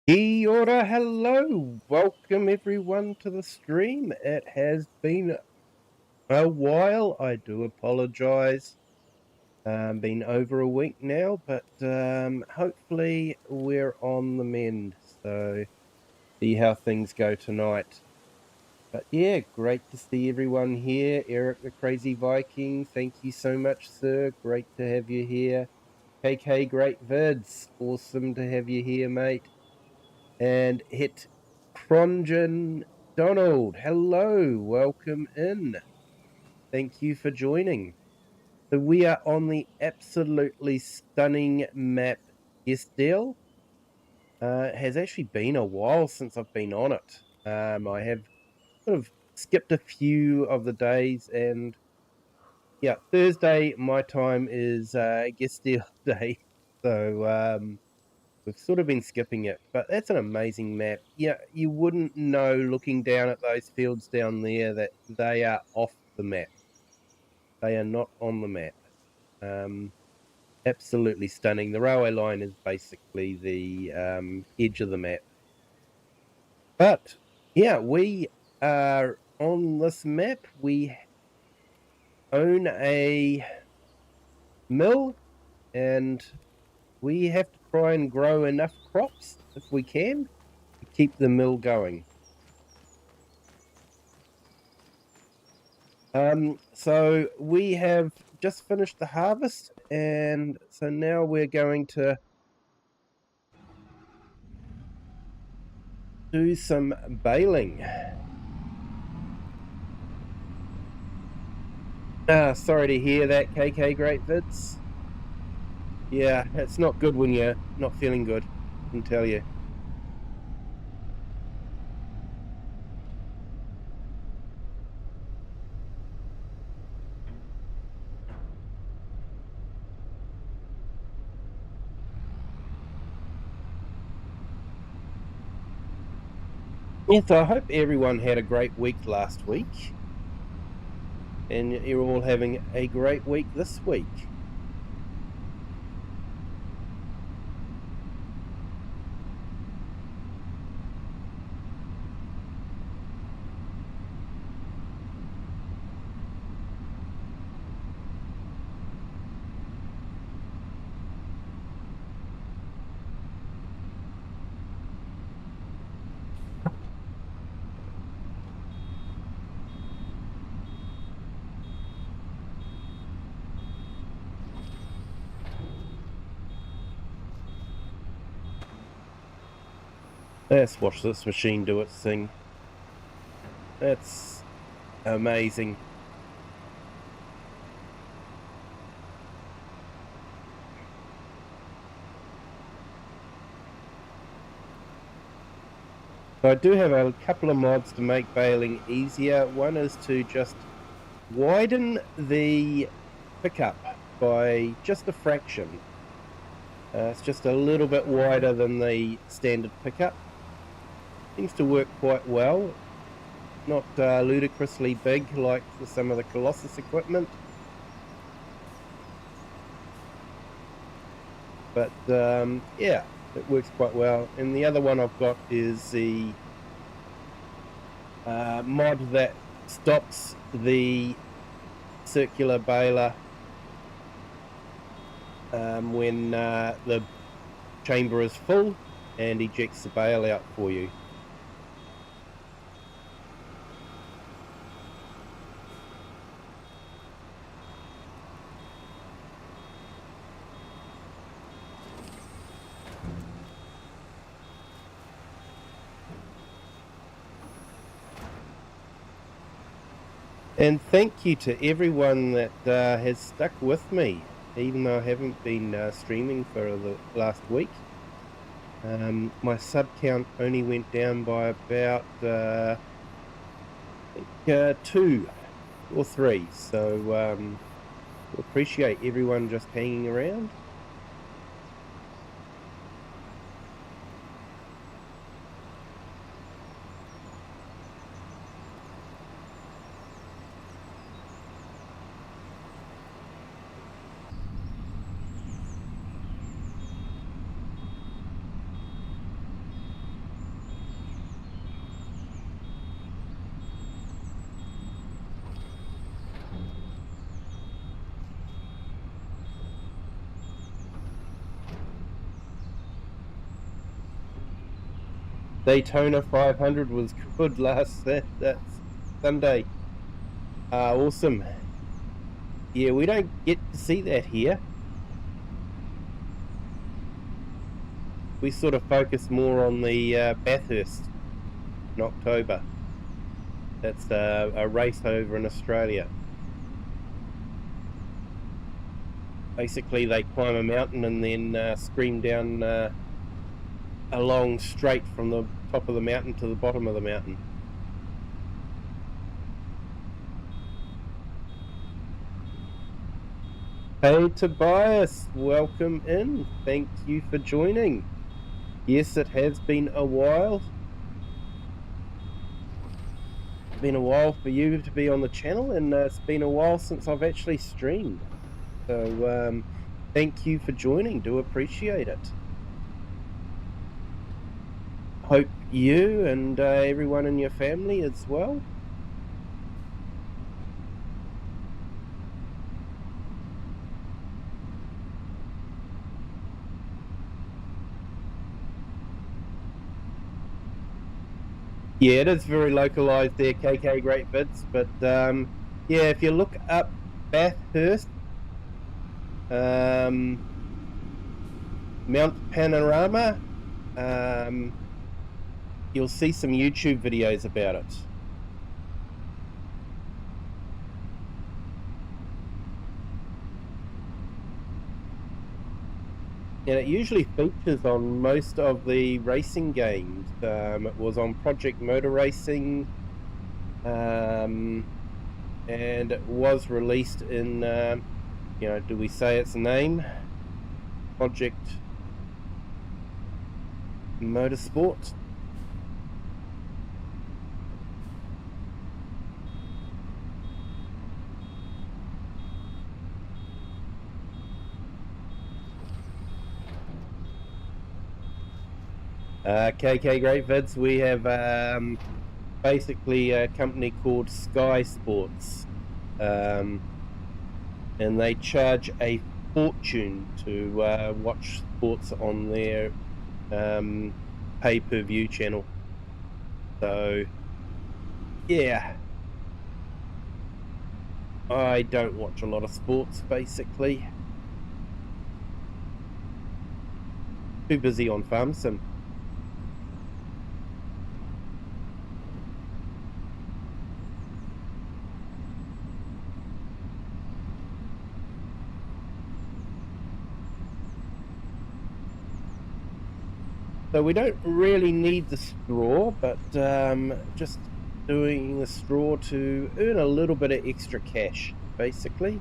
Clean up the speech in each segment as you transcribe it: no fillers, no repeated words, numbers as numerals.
Kia ora, hello, welcome everyone to the stream. It has been a while, I do apologise. Been over a week now, but hopefully we're on the mend, so see how things go tonight. But yeah, great to see everyone here. Eric the Crazy Viking, thank you so much, sir. Great to have you here. KK Great Vids, awesome to have you here, mate. And hit Crongen Donald. Hello, welcome in. Thank you for joining. So we are on the absolutely stunning map Geistal. It has actually been a while since I've been on it. I have sort of skipped a few of the days, and yeah, Thursday my time is Geistal day. So we've sort of been skipping it, but that's an amazing map. Yeah, you wouldn't know looking down at those fields down there that they are off the map. They are not on the map. Um, Absolutely stunning. The railway line is basically the edge of the map. But yeah, we are on this map. We own a mill, and we have to try and grow enough crops if we can to keep the mill going. So we have just finished the harvest, and so now we're going to do some baling. Sorry to hear that, KK Great Vids. Yeah, it's not good when you're not feeling good, I can tell you. Yeah, so I hope everyone had a great week last week, and you're all having a great week this week. Let's watch this machine do its thing. That's amazing. So I do have a couple of mods to make baling easier. One is to just widen the pickup by just a fraction. It's just a little bit wider than the standard pickup. Seems to work quite well. Not ludicrously big like some of the Colossus equipment. But yeah, it works quite well. And the other one I've got is the mod that stops the circular baler when the chamber is full and ejects the bale out for you. And thank you to everyone that has stuck with me, even though I haven't been streaming for the last week. My sub count only went down by about I think 2 or 3, so appreciate everyone just hanging around. Daytona 500 was good last Sunday. Awesome. Yeah, we don't get to see that here. We sort of focus more on the Bathurst in October. That's a race over in Australia. Basically, they climb a mountain and then scream down a long straight from the top of the mountain to the bottom of the mountain. Hey Tobias, welcome in. Thank you for joining. Yes, it has been a while. It's been a while for you to be on the channel, and it's been a while since I've actually streamed. So thank you for joining. Do appreciate it. Hope you and everyone in your family as well. Yeah, it is very localized there, KK Great Vids, but yeah, if you look up Bathurst, Mount Panorama, you'll see some YouTube videos about it. And it usually features on most of the racing games. It was on Project Motor Racing, and it was released in, do we say its name? Project Motorsport. KK Great Vids, we have basically a company called Sky Sports, and they charge a fortune to watch sports on their pay-per-view channel. So yeah, I don't watch a lot of sports, basically. Too busy on Farm Sim. So we don't really need the straw, but just doing the straw to earn a little bit of extra cash, basically.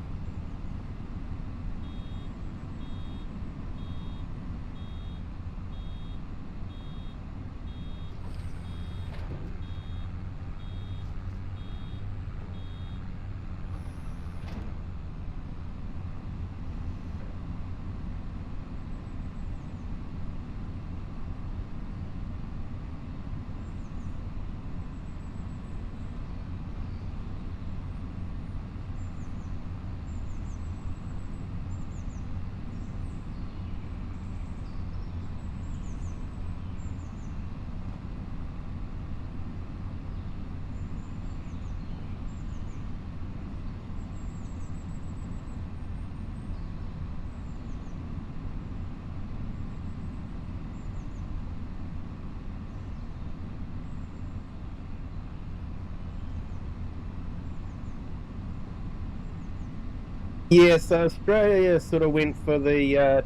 Yeah, so Australia sort of went for the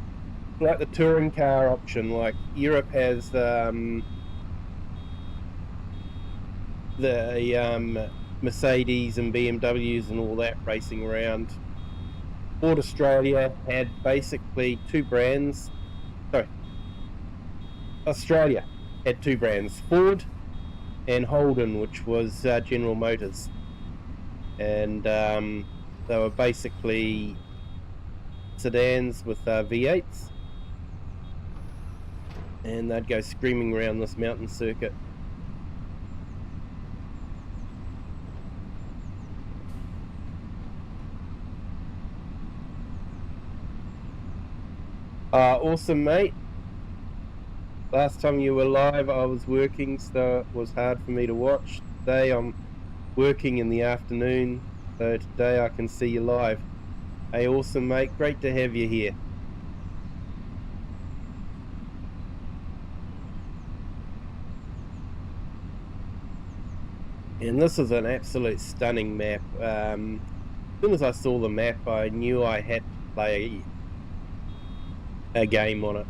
like the touring car option. Like Europe has the Mercedes and BMWs and all that racing around. Ford Australia had basically two brands. Sorry, Australia had two brands, Ford and Holden, which was General Motors, and they were basically sedans with V8s, and they'd go screaming around this mountain circuit. Awesome, mate. Last time you were live, I was working, so it was hard for me to watch. Today I'm working in the afternoon, so today I can see you live. Hey, awesome, mate. Great to have you here. And this is an absolute stunning map. As soon as I saw the map, I knew I had to play a game on it.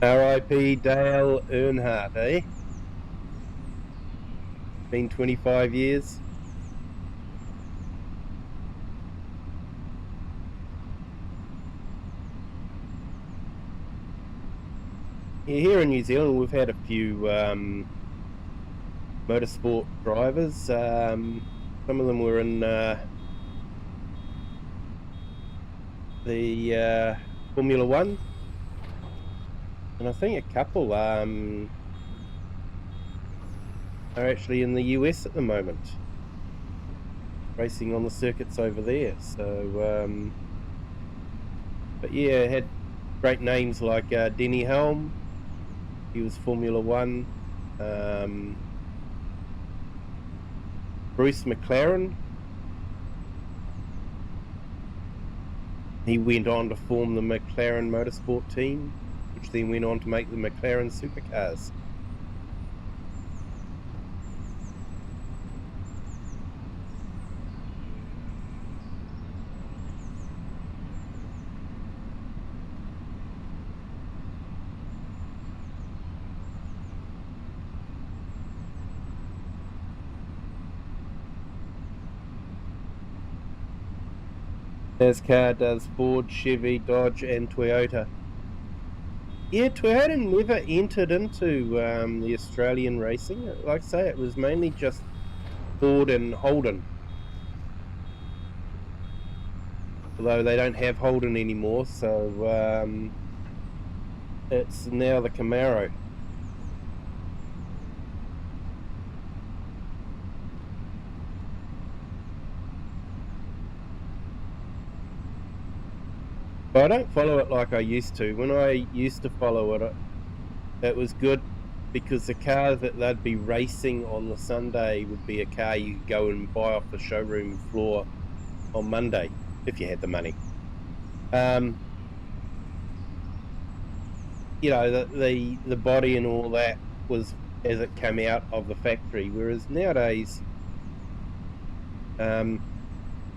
R.I.P. Dale Earnhardt, eh? Been 25 years. Yeah, here in New Zealand, we've had a few motorsport drivers. Some of them were in the Formula One, and I think a couple are actually in the US at the moment, racing on the circuits over there. So, but yeah, had great names like Denny Helm. He was Formula One. Bruce McLaren. He went on to form the McLaren Motorsport team, which then went on to make the McLaren supercars. NASCAR does Ford, Chevy, Dodge, and Toyota. Yeah, Toyota never entered into the Australian racing. Like I say, it was mainly just Ford and Holden. Although they don't have Holden anymore, so it's now the Camaro. But I don't follow it like I used to. When I used to follow it, it was good because the car that they'd be racing on the Sunday would be a car you could go and buy off the showroom floor on Monday if you had the money. You know, the body and all that was as it came out of the factory, whereas nowadays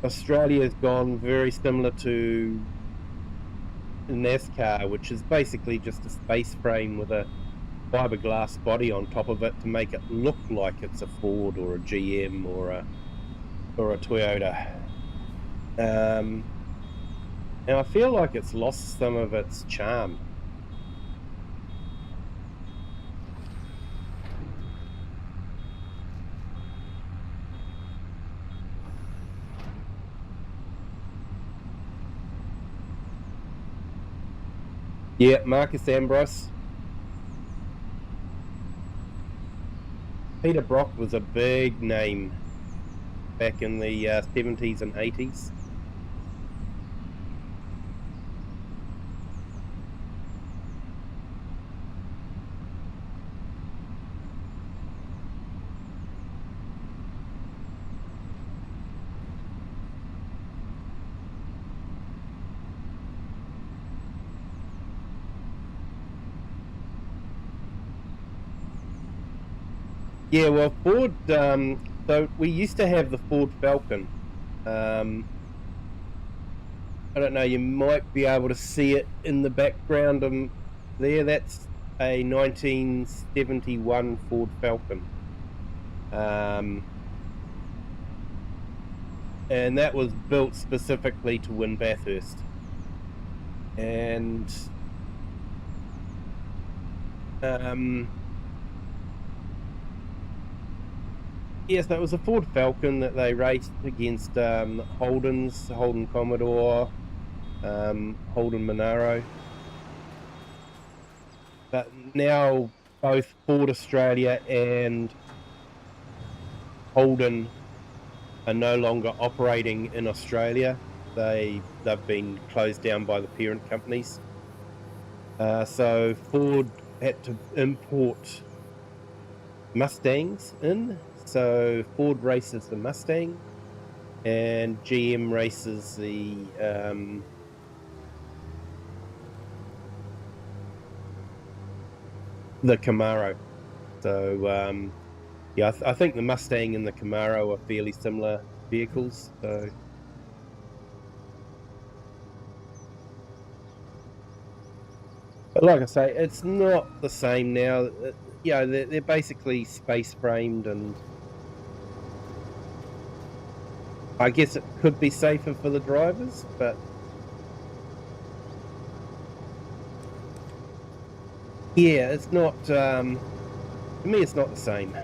Australia's gone very similar to NASCAR, which is basically just a space frame with a fiberglass body on top of it to make it look like it's a Ford or a GM or a Toyota. And I feel like it's lost some of its charm. Yeah, Marcus Ambrose. Peter Brock was a big name back in the 70s and 80s. Yeah, well, Ford, so we used to have the Ford Falcon. Um, I don't know, you might be able to see it in the background, there. That's a 1971 Ford Falcon. Um, and that was built specifically to win Bathurst. And, um, yes, that was a Ford Falcon that they raced against, Holden Commodore, Holden Monaro. But now both Ford Australia and Holden are no longer operating in Australia. They've been closed down by the parent companies. So Ford had to import Mustangs in. So Ford races the Mustang, and GM races the Camaro. So yeah, I think the Mustang and the Camaro are fairly similar vehicles. So, but like I say, it's not the same now. They're basically space framed, and I guess it could be safer for the drivers, but yeah, it's not. To me, it's not the same.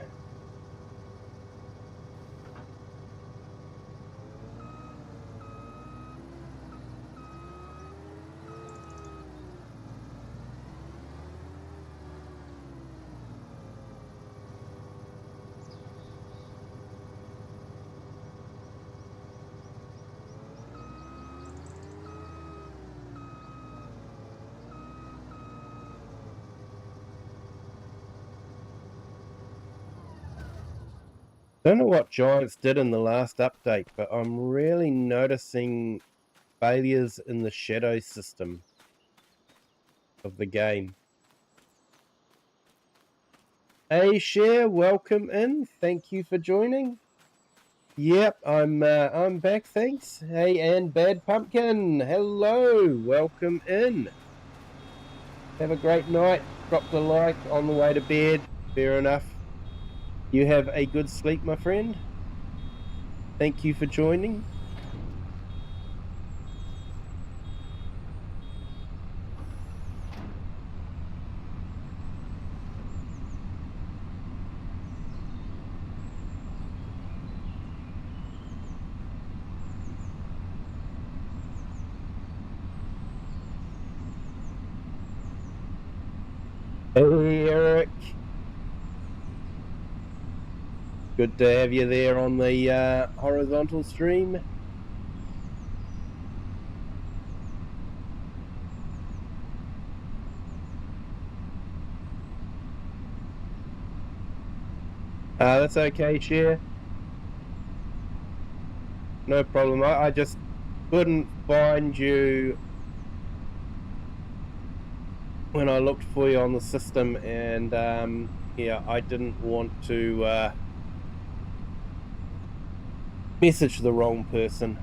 Don't know what Giants did in the last update, but I'm really noticing failures in the shadow system of the game. Hey, Share, welcome in. Thank you for joining. Yep, I'm back, thanks. Hey, and Bad Pumpkin, hello, welcome in. Have a great night. Drop the like on the way to bed. Fair enough. You have a good sleep, my friend. Thank you for joining. Hey, Eric. Good to have you there on the horizontal stream. That's okay, Share. No problem. I just couldn't find you when I looked for you on the system, and yeah, I didn't want to message the wrong person.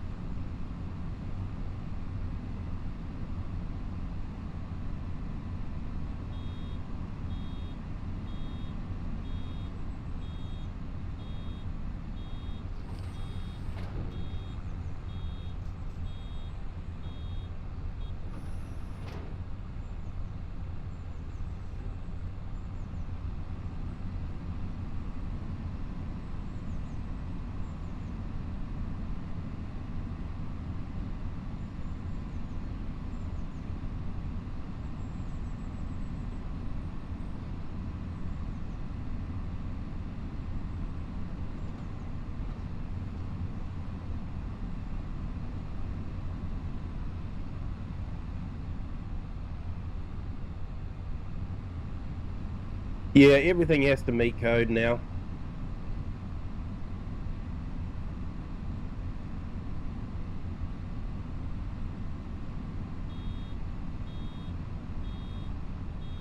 Yeah, everything has to meet code now.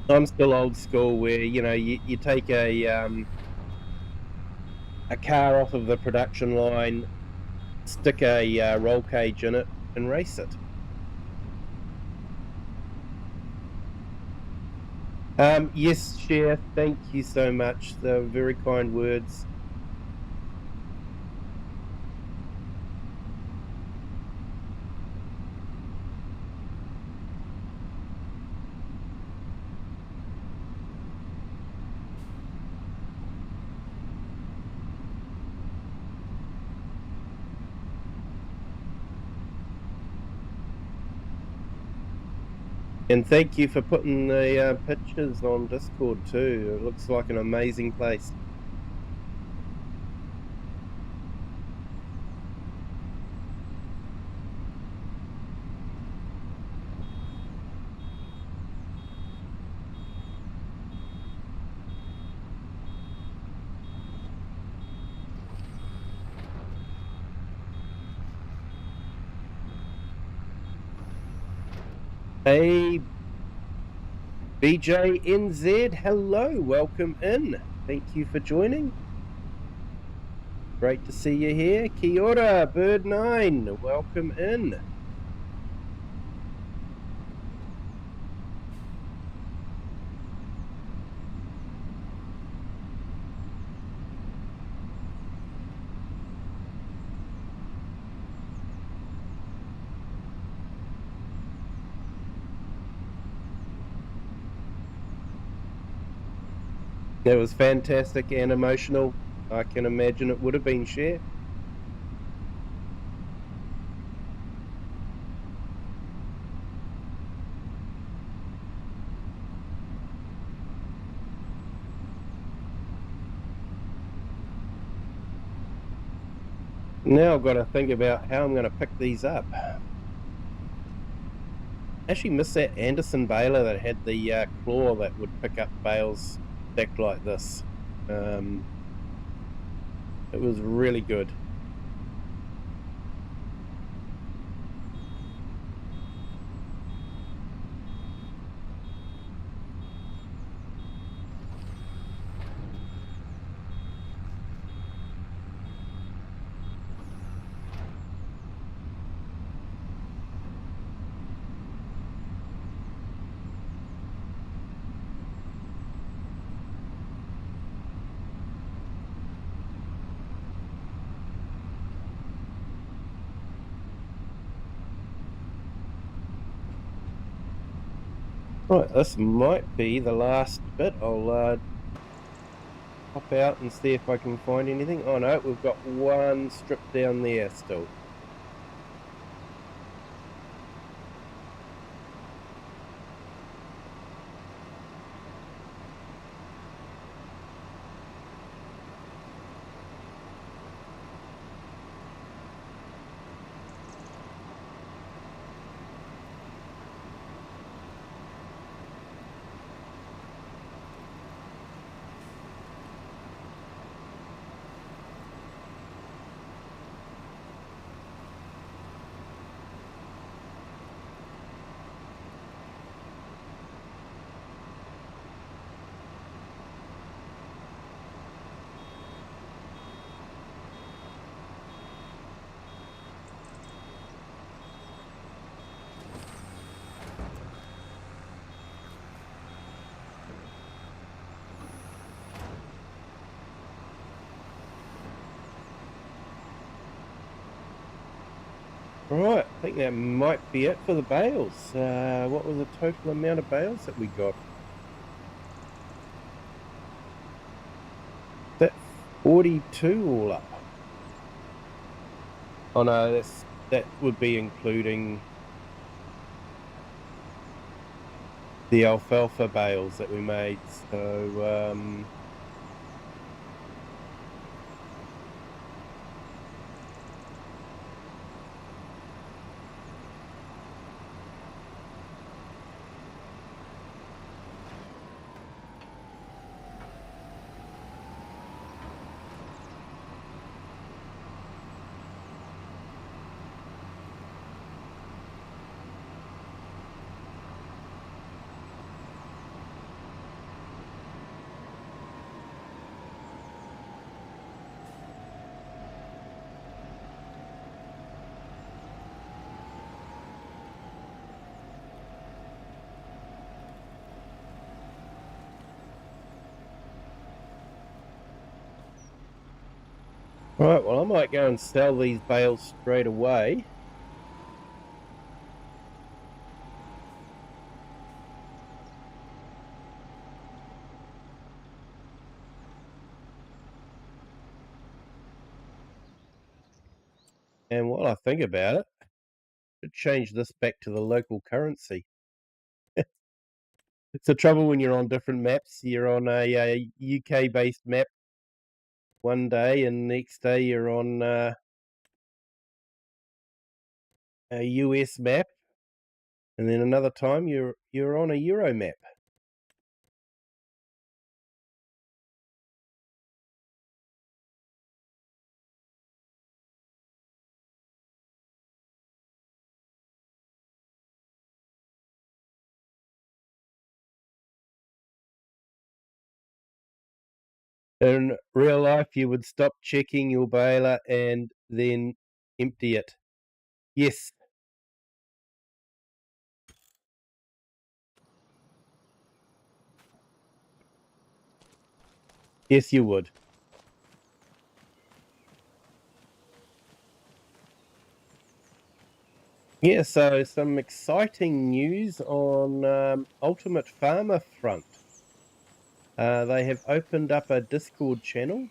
I'm still old school where, you take a a car off of the production line, stick a roll cage in it, and race it. Yes, Cher, thank you so much. They're very kind words. And thank you for putting the pictures on Discord too. It looks like an amazing place. Hey, BJNZ, hello, welcome in. Thank you for joining. Great to see you here. Kia ora, Bird9, welcome in. It was fantastic and emotional. I can imagine it would have been, Cher. Now I've got to think about how I'm going to pick these up. Actually missed that Anderson baler that had the claw that would pick up bales stacked like this. It was really good. Right, this might be the last bit. I'll pop out and see if I can find anything. Oh no, we've got one strip down there still. Right, I think that might be it for the bales. What was the total amount of bales that we got? That 42 all up. Oh no, that would be including the alfalfa bales that we made. So Right, well, I might go and sell these bales straight away. And while I think about it, I should change this back to the local currency. It's the trouble when you're on different maps. You're on a UK-based map one day, and next day you're on a US map, and then another time you're on a Euro map. In real life, you would stop checking your baler and then empty it. Yes. Yes, you would. Yeah, so some exciting news on Ultimate Farmer front. They have opened up a Discord channel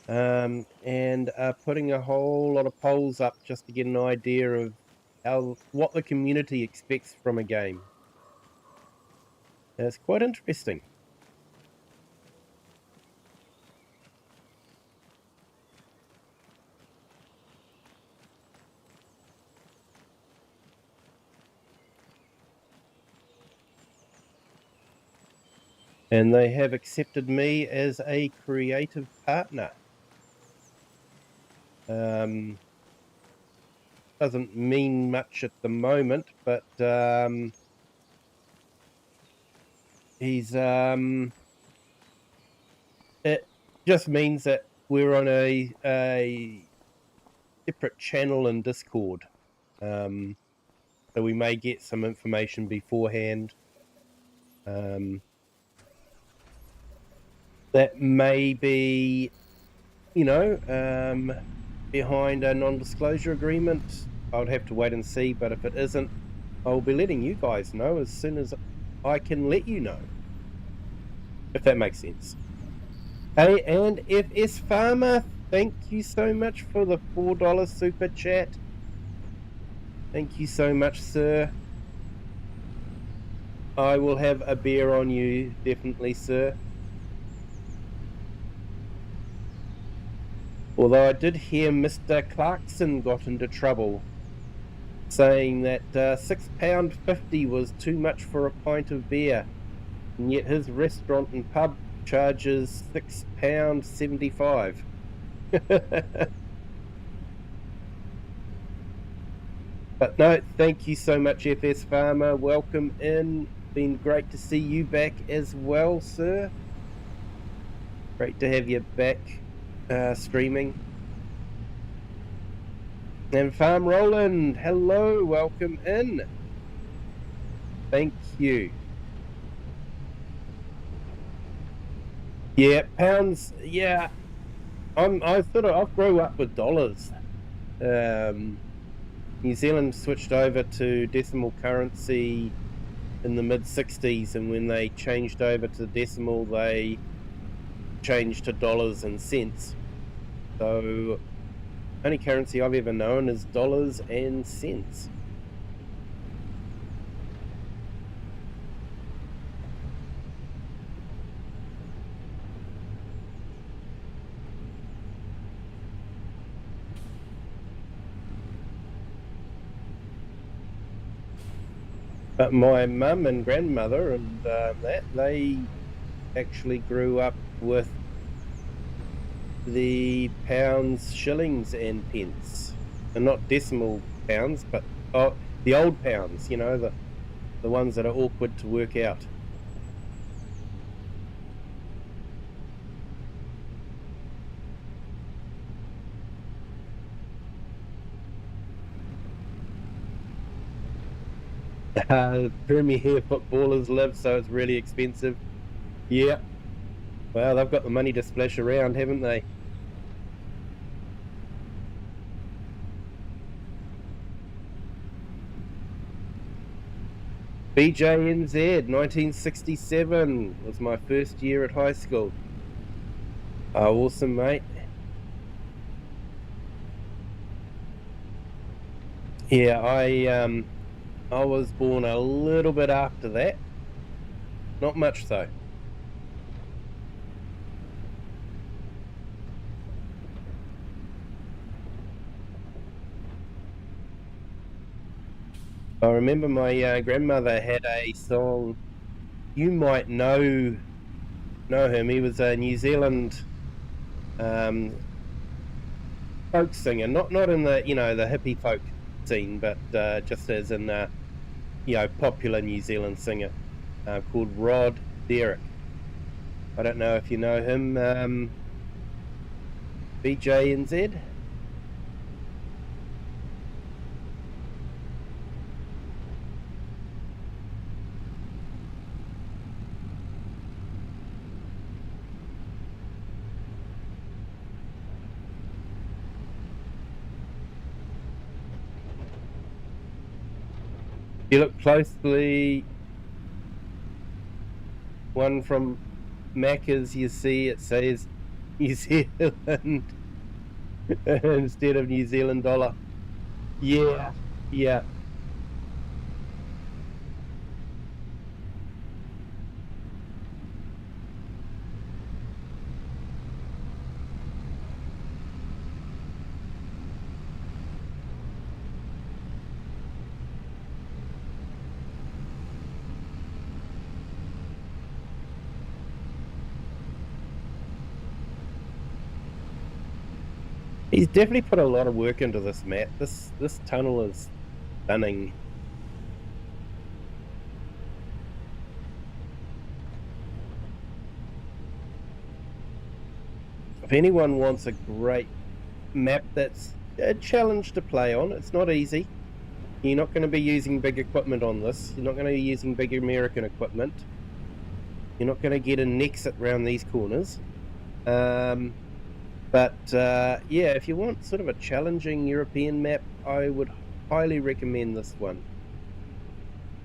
and are putting a whole lot of polls up just to get an idea of what the community expects from a game. It's quite interesting. And they have accepted me as a creative partner. Doesn't mean much at the moment, but it just means that we're on a separate channel in Discord. So we may get some information beforehand. That may be, behind a non-disclosure agreement. I would have to wait and see, but if it isn't, I'll be letting you guys know as soon as I can let you know, if that makes sense. Hey, and FS Farmer, thank you so much for the $4 super chat. Thank you so much, sir. I will have a beer on you, definitely, sir. Although I did hear Mr. Clarkson got into trouble, saying that £6.50 was too much for a pint of beer, and yet his restaurant and pub charges £6.75. But no, thank you so much, FS Farmer. Welcome in. Been great to see you back as well, sir. Great to have you back streaming. And Farm Roland, hello, welcome in. Thank you. Yeah, pounds. Yeah, I grew up with dollars. New Zealand switched over to decimal currency in the mid-60s, and when they changed over to decimal, they changed to dollars and cents. So only currency I've ever known is dollars and cents. But my mum and grandmother and they actually grew up with the pounds, shillings, and pence, and not decimal pounds, but the old pounds. The ones that are awkward to work out. Premier footballers live, so it's really expensive. Yeah. Well, they've got the money to splash around, haven't they? BJNZ, 1967 was my first year at high school. Oh, awesome, mate. Yeah, I was born a little bit after that. Not much though. I remember my grandmother had a song. You might know him. He was a New Zealand folk singer, not in the the hippie folk scene, but just as in popular New Zealand singer called Rod Derrick. I don't know if you know him, BJNZ. If you look closely, one from Macca's, you see it says New Zealand instead of New Zealand dollar. Yeah, yeah. He's definitely put a lot of work into this map. This tunnel is stunning. If anyone wants a great map that's a challenge to play on, it's not easy. You're not going to be using big equipment on this. You're not going to be using big American equipment. You're not going to get an exit around these corners. But yeah, if you want sort of a challenging European map, I would highly recommend this one.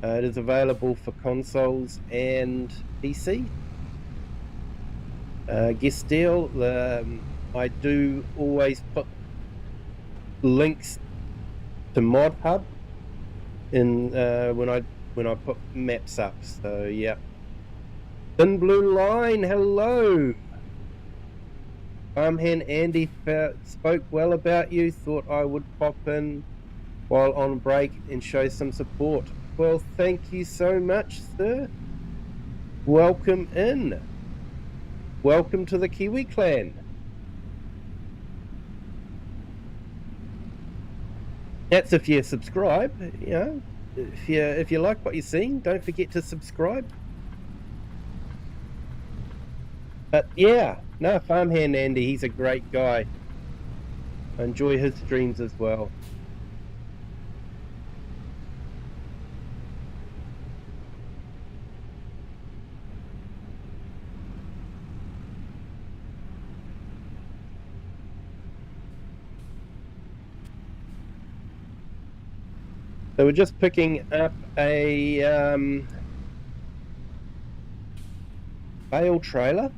It is available for consoles and PC. Geistal, I do always put links to Mod Hub in when I put maps up. So yeah. Thin Blue Line, hello. Farmhand Andy spoke well about you. Thought I would pop in while on break and show some support. Well, thank you so much, sir. Welcome in. Welcome to the Kiwi clan. That's if you subscribe. You know, if you like what you're seeing, don't forget to subscribe. But yeah, no, Farmhand Andy, he's a great guy. I enjoy his streams as well. So we're just picking up a bale trailer.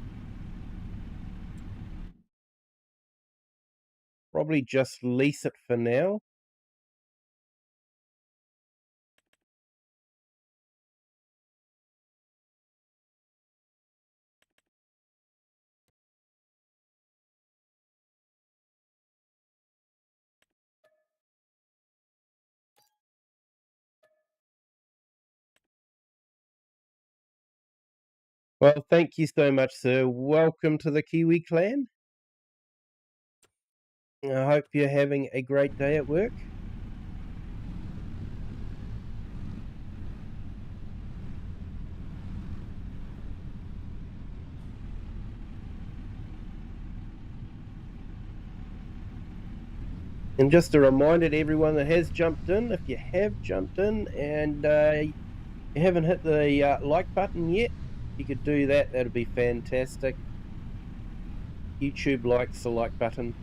Probably just lease it for now. Well, thank you so much, sir. Welcome to the Kiwi clan. I hope you're having a great day at work. And just a reminder to everyone that has jumped in, if you have jumped in and you haven't hit the like button yet, you could do that. That'd be fantastic. YouTube likes the like button.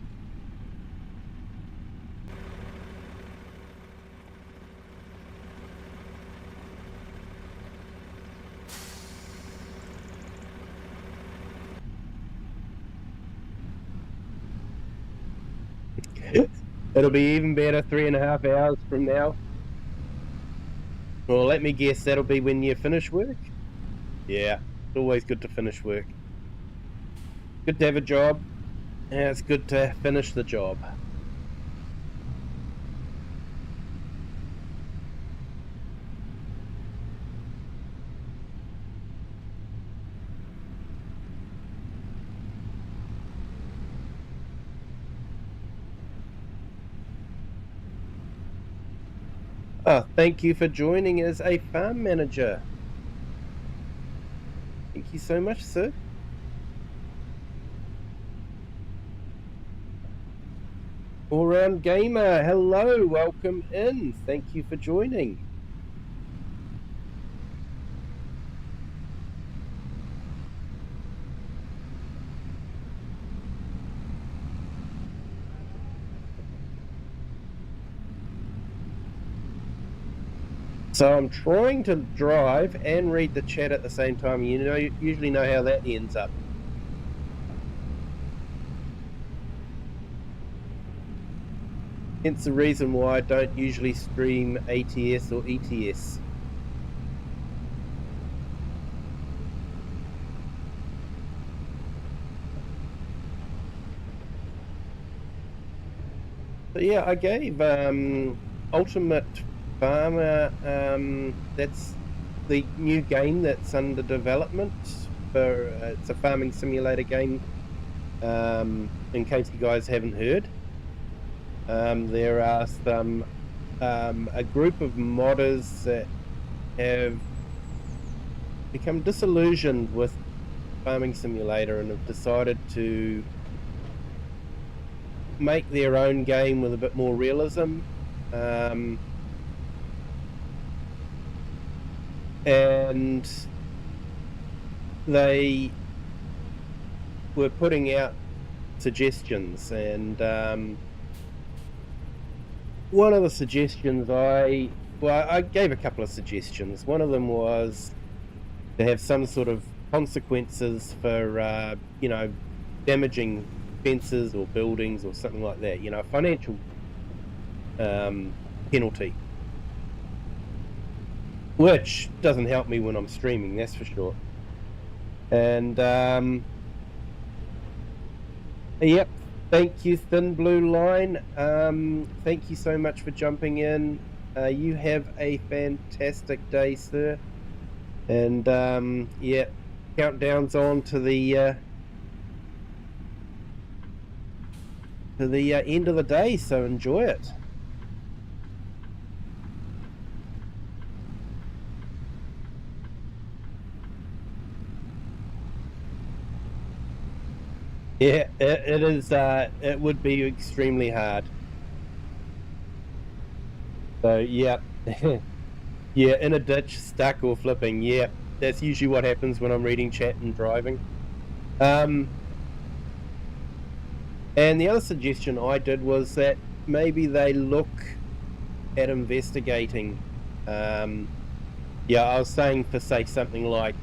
It'll be even better 3.5 hours from now. Well, let me guess, that'll be when you finish work? Yeah, it's always good to finish work. Good to have a job, and it's good to finish the job. Oh, thank you for joining as a farm manager. Thank you so much, sir. All Round Gamer, hello, welcome in. Thank you for joining. So I'm trying to drive and read the chat at the same time. You usually know how that ends up. Hence the reason why I don't usually stream ATS or ETS. So yeah, I gave Ultimate Farmer, that's the new game that's under development for, it's a farming simulator game, in case you guys haven't heard. There are some, a group of modders that have become disillusioned with farming simulator and have decided to make their own game with a bit more realism. And they were putting out suggestions, and one of the suggestions I gave a couple of suggestions. One of them was to have some sort of consequences for damaging fences or buildings or something like that, a financial penalty, which doesn't help me when I'm streaming, that's for sure. And yep, thank you, Thin Blue Line. Thank you so much for jumping in. You have a fantastic day, sir. And yeah, countdown's on to the end of the day, so enjoy it. Yeah, it is. It would be extremely hard. So yeah, yeah, in a ditch, stuck or flipping. Yeah, that's usually what happens when I'm reading chat and driving. And the other suggestion I did was that maybe they look at investigating. Yeah, I was saying for, say, something like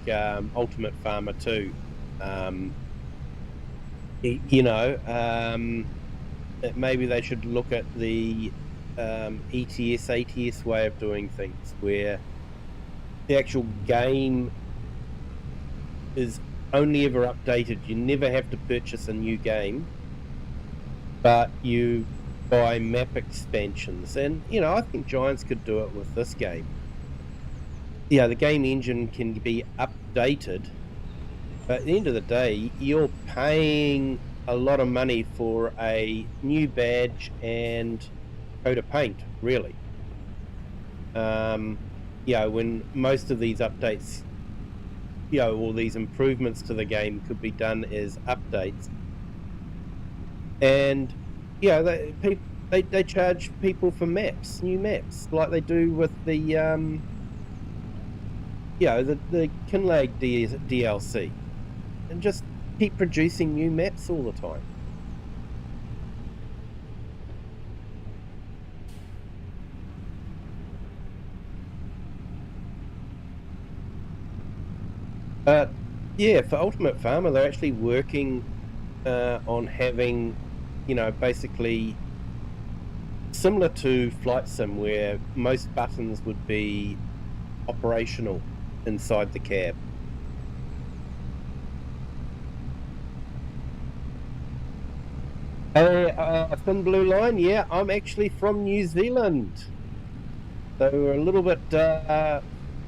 Ultimate Farmer 2. Maybe they should look at the ETS, ATS way of doing things, where the actual game is only ever updated. You never have to purchase a new game, but you buy map expansions. And, I think Giants could do it with this game. Yeah, the game engine can be updated, but at the end of the day, you're paying a lot of money for a new badge and coat of paint, really. When most of these updates, all these improvements to the game could be done as updates. And, they charge people for maps, new maps, like they do with the, the Kinlag DLC. And just keep producing new maps all the time. But yeah, for Ultimate Farmer, they're actually working on having, basically similar to Flight Sim, where most buttons would be operational inside the cab. Thin Blue Line, yeah, I'm actually from New Zealand. So we're a little bit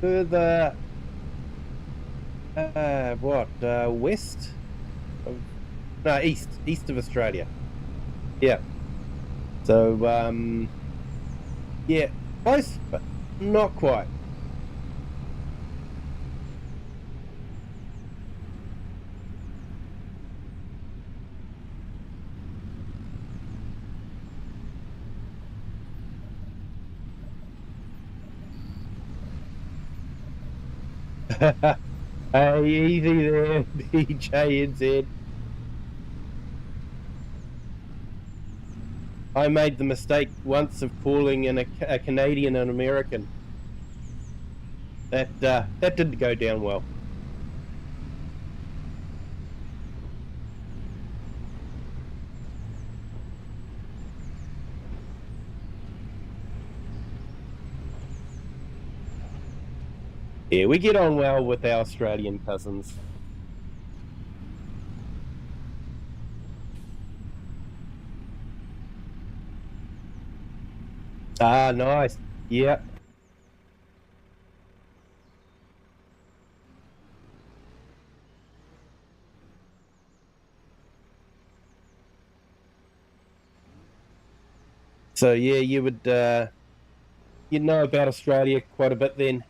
further, west of, no, east of Australia. Yeah. So, yeah, close, but not quite. Hey, easy there, BJNZ. I made the mistake once of calling in a Canadian an American. That didn't go down well. Yeah, we get on well with our Australian cousins. Ah, nice. Yeah. So yeah, you'd know about Australia quite a bit then.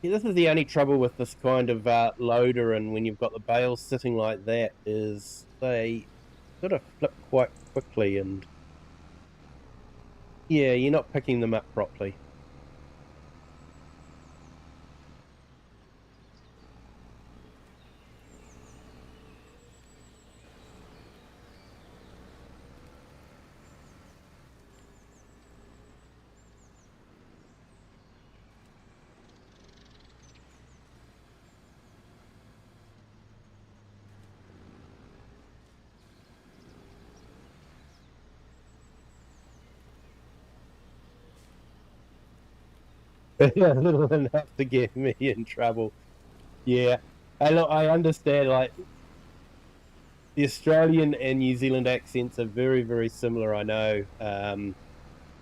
Yeah, this is the only trouble with this kind of loader, and when you've got the bales sitting like that, is they sort of flip quite quickly, and yeah, you're not picking them up properly. Little enough to get me in trouble. Yeah, and look, I understand. Like the Australian and New Zealand accents are very, very similar. I know.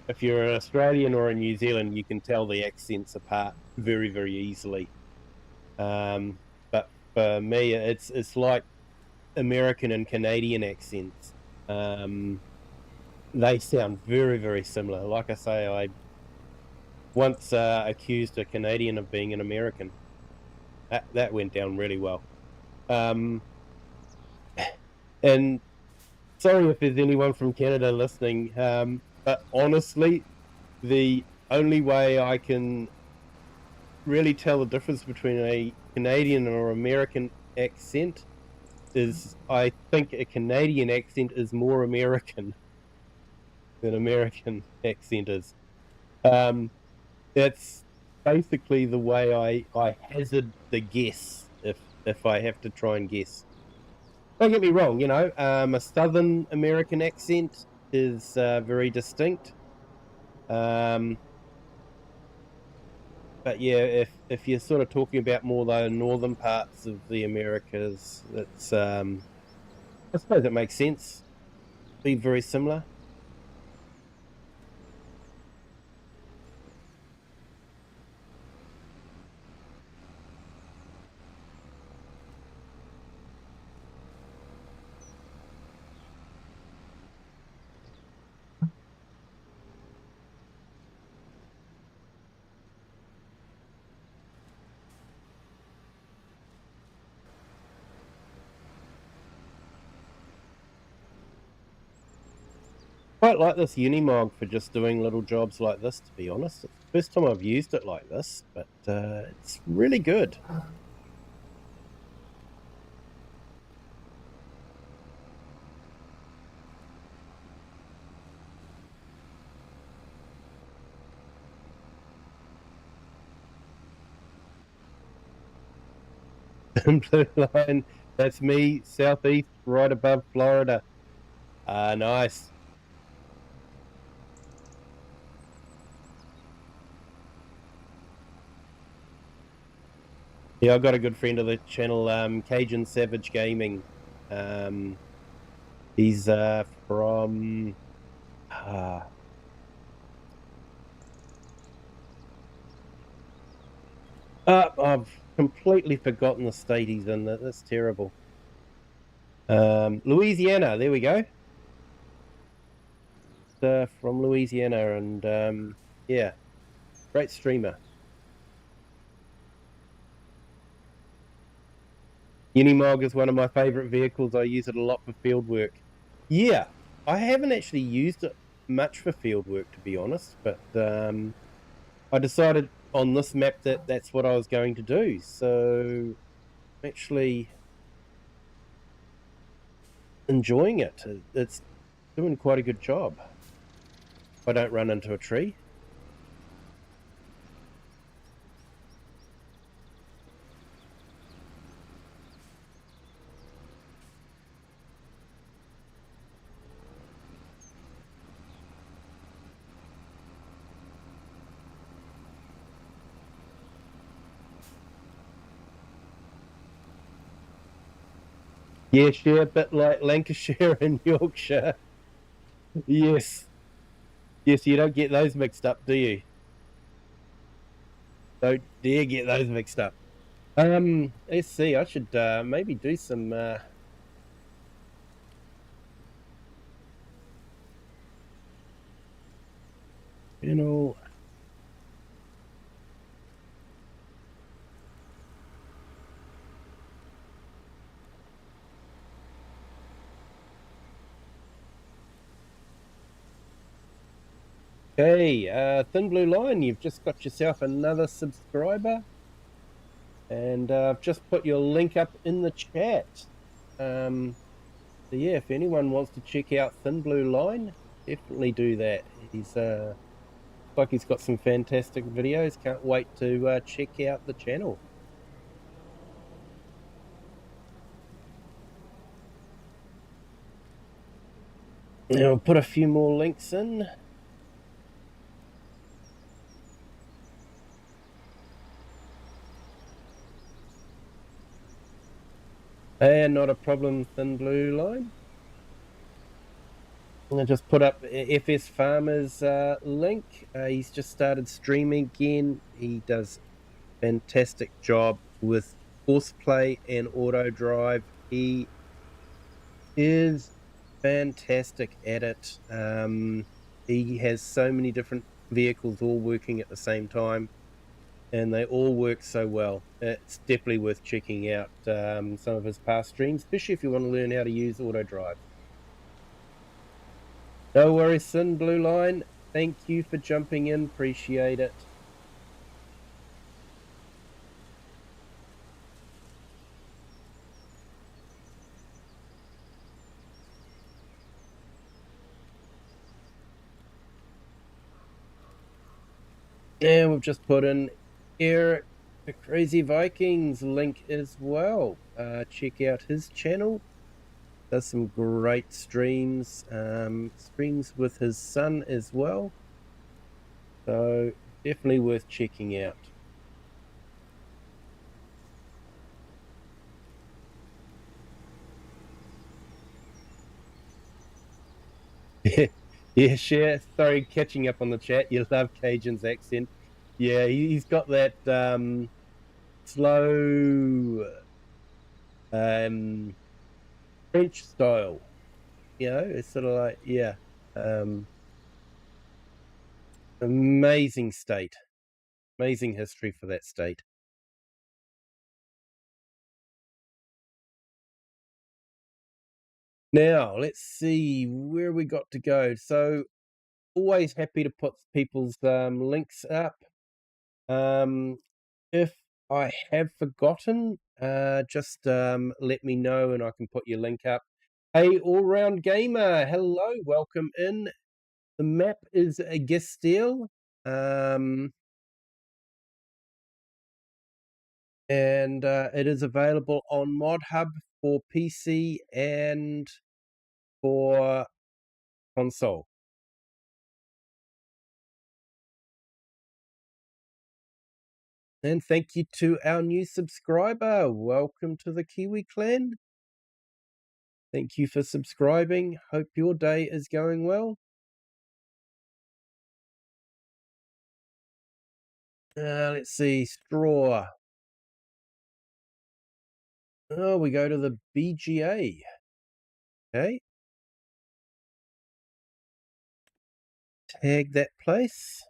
If you're an Australian or a New Zealand, you can tell the accents apart very, very easily. But for me, it's like American and Canadian accents. Um, they sound very, very similar. Like I say, I once accused a Canadian of being an American. That went down really well. Um, and sorry if there's anyone from Canada listening, but honestly, the only way I can really tell the difference between a Canadian or American accent is I think a Canadian accent is more American than American accent is. Um, that's basically the way I hazard the guess if I have to try and guess. Don't get me wrong, a Southern American accent is very distinct. Um, but yeah, if you're sort of talking about more the northern parts of the Americas, it's I suppose it makes sense. Be very similar. Quite like this Unimog for just doing little jobs like this. To be honest, it's the first time I've used it like this, but it's really good. Blue line, that's me, southeast, right above Florida. Nice. Yeah, I've got a good friend of the channel, Cajun Savage Gaming. He's from I've completely forgotten the state he's in. That's terrible. Louisiana. There we go. From Louisiana, and yeah, great streamer. Unimog is one of my favorite vehicles. I use it a lot for field work. Yeah, I haven't actually used it much for field work, to be honest, but I decided on this map that that's what I was going to do. So I'm actually enjoying it. It's doing quite a good job. I don't run into a tree. Yes, yeah, a bit like Lancashire and Yorkshire. Yes. Yes, you don't get those mixed up, do you? Don't dare get those mixed up. Let's see. I should maybe do some you know. Okay, Thin Blue Line, you've just got yourself another subscriber, and I've just put your link up in the chat. So yeah, if anyone wants to check out Thin Blue Line, definitely do that. He's like he's got some fantastic videos. Can't wait to check out the channel. Now I'll put a few more links in. And not a problem, Thin Blue Line. I just put up FS Farmer's link. He's just started streaming again. He does fantastic job with horseplay and auto drive. He is fantastic at it. He has so many different vehicles all working at the same time, and they all work so well. It's definitely worth checking out some of his past streams, especially if you want to learn how to use auto drive. No worries, Sin Blue Line. Thank you for jumping in. Appreciate it. And we've just put in Eric the Crazy Vikings link as well. Check out his channel. Does some great streams. Streams with his son as well. So definitely worth checking out. Yeah, share. Sorry, catching up on the chat. You love Cajun's accent. Yeah, he's got that slow French style. You know, it's sort of like, yeah. Amazing state. Amazing history for that state. Now, let's see where we got to go. So, always happy to put people's links up. If I have forgotten, just let me know and I can put your link up. Hey, all round gamer, hello, welcome in. The map is a Geistal, and it is available on Mod Hub for PC and for console. And thank you to our new subscriber. Welcome to the Kiwi clan. Thank you for subscribing. Hope your day is going well. Let's see, straw. Oh, we go to the BGA. Okay. Tag that place.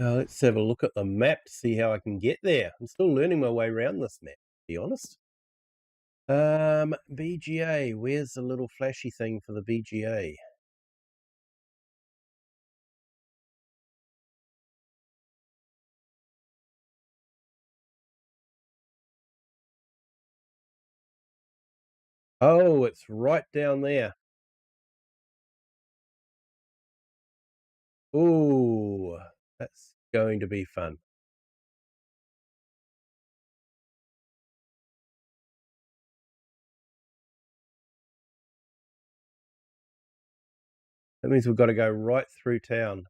Let's have a look at the map, see how I can get there. I'm still learning my way around this map, to be honest. BGA, where's the little flashy thing for the BGA? Oh, it's right down there. Ooh, that's going to be fun. That means we've got to go right through town.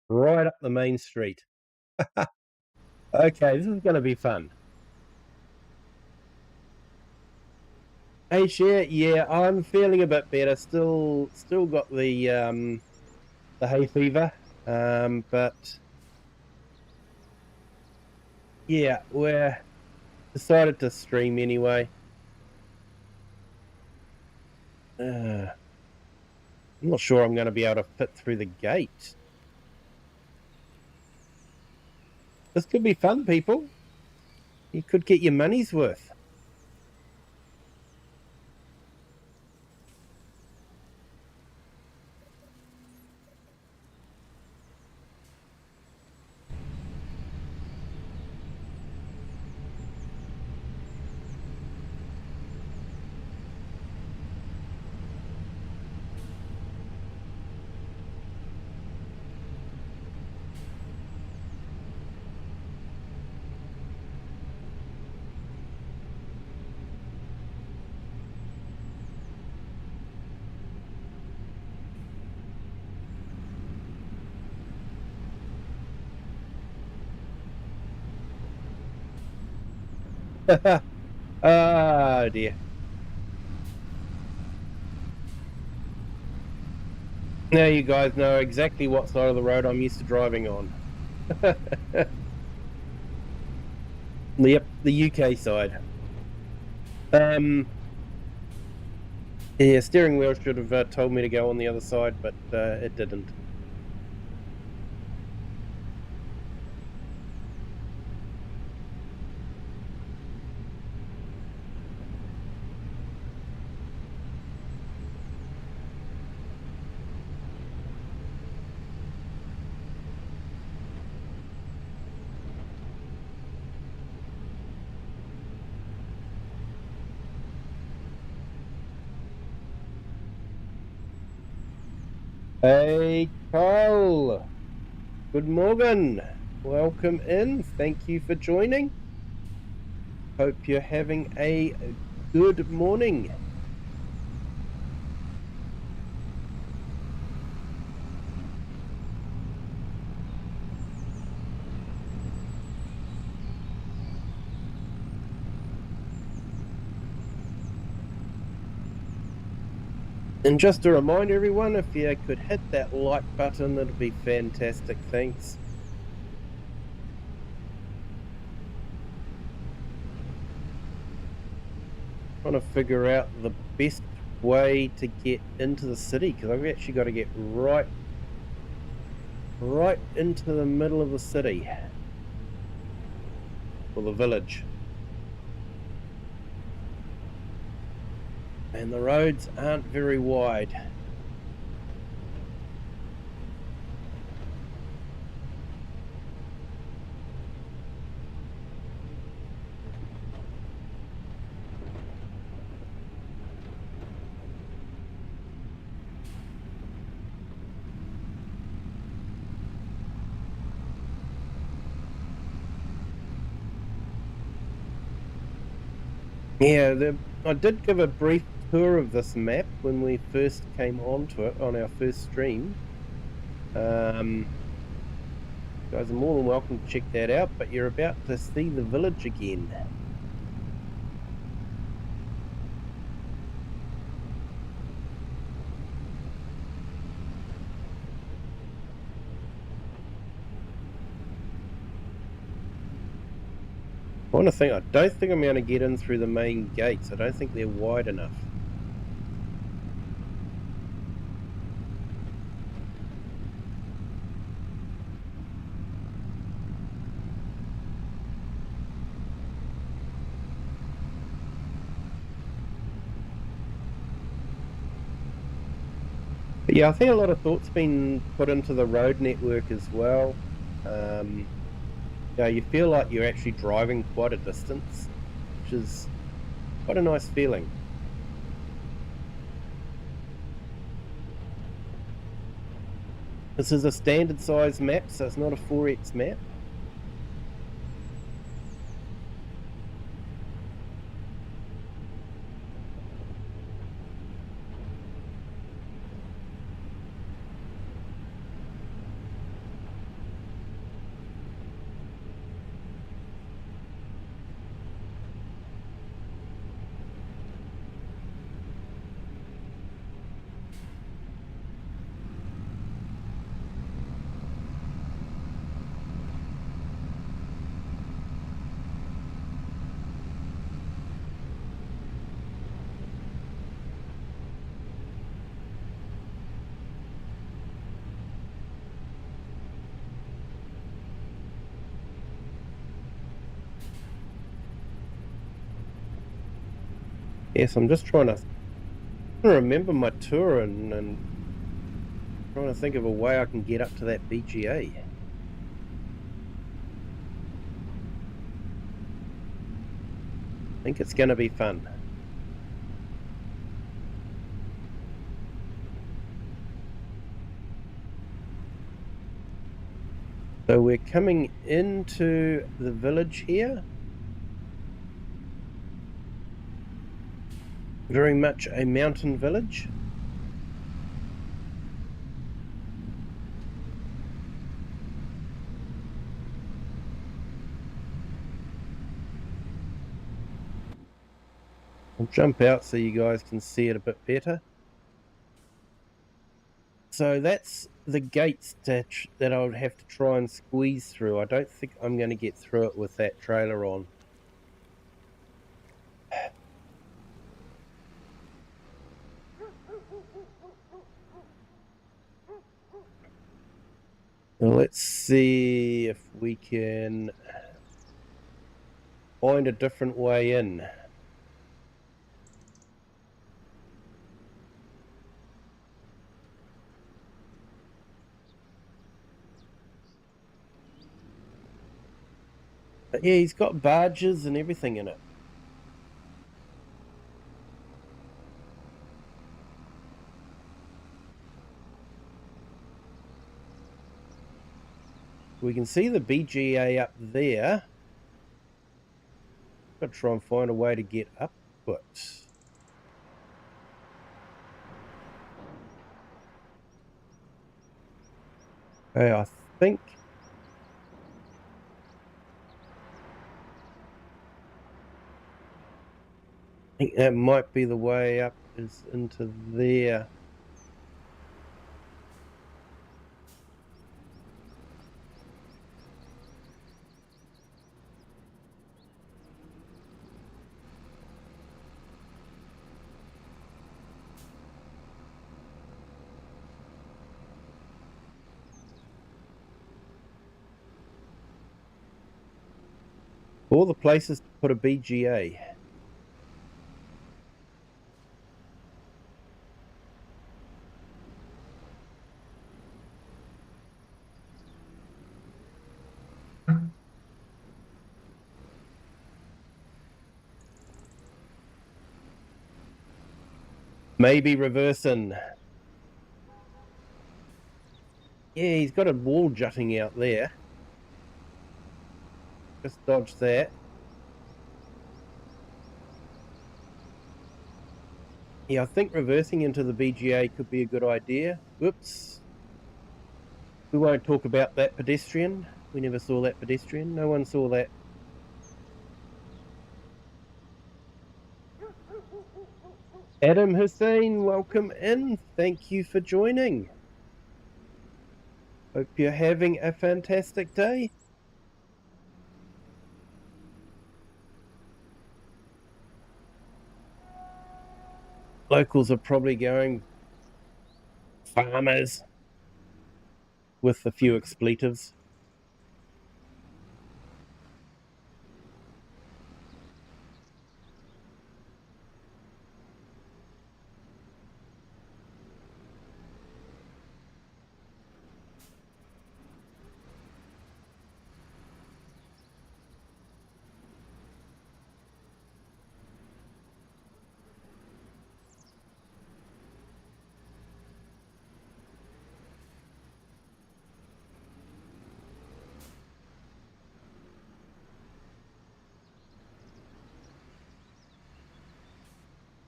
Right up the main street. Okay, this is going to be fun. Hey, Cher, yeah, I'm feeling a bit better. Still got the hay fever, but yeah, we're decided to stream anyway. I'm not sure I'm going to be able to fit through the gate. This could be fun, people. You could get your money's worth. Oh dear. Now you guys know exactly what side of the road I'm used to driving on. Yep, the UK side. Yeah, steering wheel should have told me to go on the other side, but it didn't. Hey, Carl. Good morning. Welcome in. Thank you for joining. Hope you're having a good morning. And just a reminder, everyone, if you could hit that like button, it'd be fantastic. Thanks. Trying to figure out the best way to get into the city, because I've actually got to get right into the middle of the city, or the village. And the roads aren't very wide. Yeah, I did give a brief tour of this map when we first came onto it on our first stream. Guys are more than welcome to check that out, but you're about to see the village again. I want to think, I don't think I'm going to get in through the main gates. I don't think they're wide enough. But yeah, I think a lot of thought's been put into the road network as well. You feel like you're actually driving quite a distance, which is quite a nice feeling. This is a standard size map, so it's not a 4x map. Yes, I'm just trying to remember my tour and trying to think of a way I can get up to that BGA. I think it's going to be fun. So we're coming into the village here. Very much a mountain village. I'll jump out so you guys can see it a bit better. So that's the gates that I would have to try and squeeze through. I don't think I'm going to get through it with that trailer on. Now let's see if we can find a different way in. But yeah, he's got barges and everything in it. We can see the BGA up there. Got to try and find a way to get up it. Okay, I think that might be the way up, is into there. All the places to put a BGA. Maybe reversing. Yeah, he's got a wall jutting out there. Just dodge that. Yeah, I think reversing into the BGA could be a good idea. Whoops. We won't talk about that pedestrian. We never saw that pedestrian. No one saw that. Adam Hussein, welcome in. Thank you for joining. Hope you're having a fantastic day. Locals are probably going farmers with a few expletives.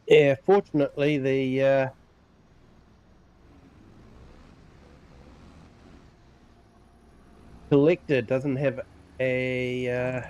Yeah, fortunately, the collector doesn't have a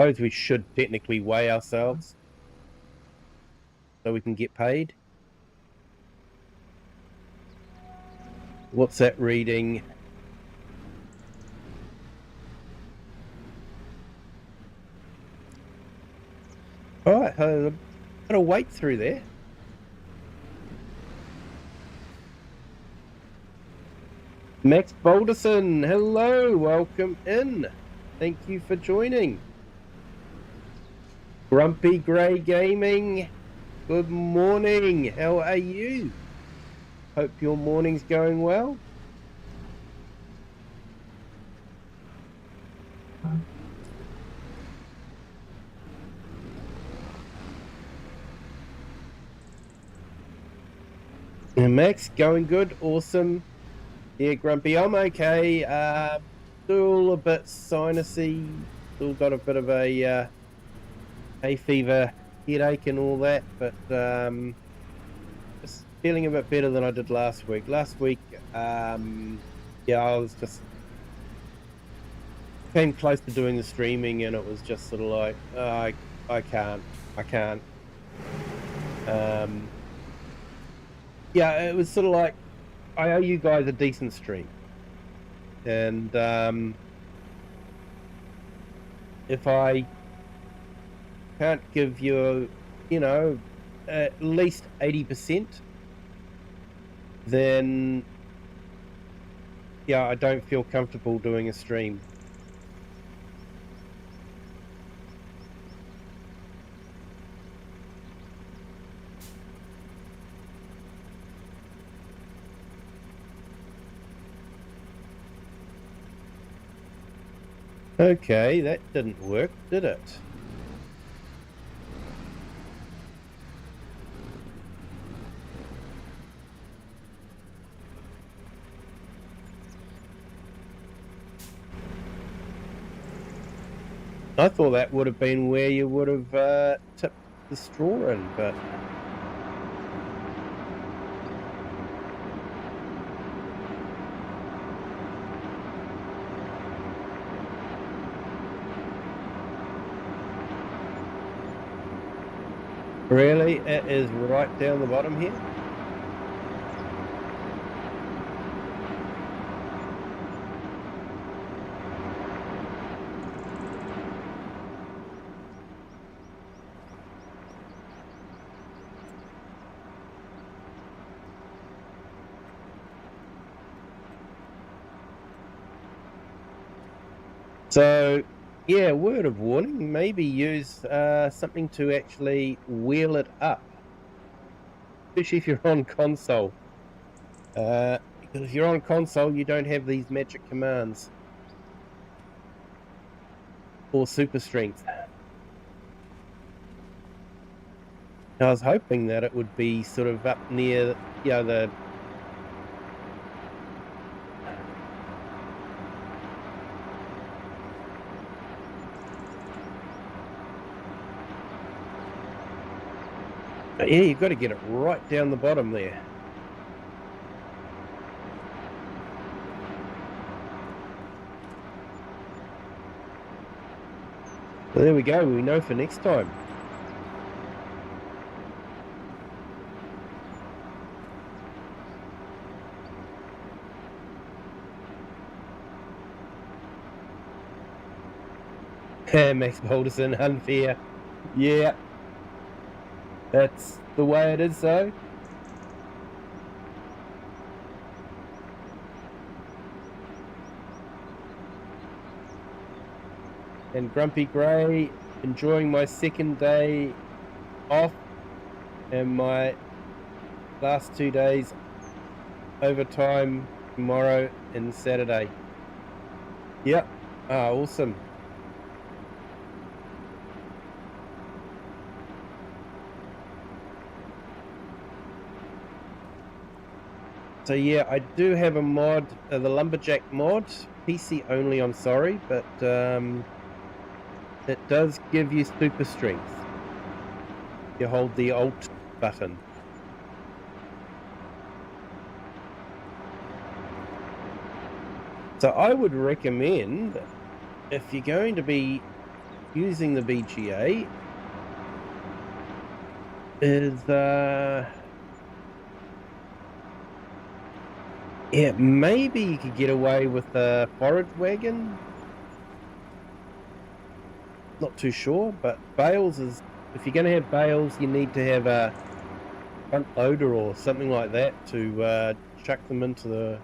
suppose we should technically weigh ourselves so we can get paid. What's that reading? All right, got a weight through there. Max Balderson, hello, welcome in. Thank you for joining. Grumpy Grey Gaming, good morning. How are you? Hope your morning's going well. And Max, going good, awesome. Yeah, Grumpy, I'm okay. Still a bit sinusy, still got a bit of a hay fever, headache and all that, but just feeling a bit better than I did last week. Last week, yeah, I was just came close to doing the streaming, and it was just sort of like, I can't. Yeah, it was sort of like, I owe you guys a decent stream, and if I can't give you, at least 80%, then yeah, I don't feel comfortable doing a stream. Okay, that didn't work, did it? I thought that would have been where you would have tipped the straw in, but really, it is right down the bottom here. So, yeah, word of warning, maybe use something to actually wheel it up, especially if you're on console. Because if you're on console, you don't have these magic commands. Or super strength. I was hoping that it would be sort of up near, the... Yeah, you've got to get it right down the bottom there. Well, there we go. We know for next time. Max Balderson, unfair. Yeah. That's the way it is, though. And Grumpy Grey, enjoying my second day off and my last 2 days overtime tomorrow and Saturday. Yep. Awesome. So yeah, I do have a mod, the Lumberjack mod, PC only, I'm sorry, but it does give you super strength. You hold the Alt button. So I would recommend, if you're going to be using the BGA, is yeah, maybe you could get away with a forage wagon. Not too sure, but bales is, if you're going to have bales, you need to have a front loader or something like that to chuck them into the...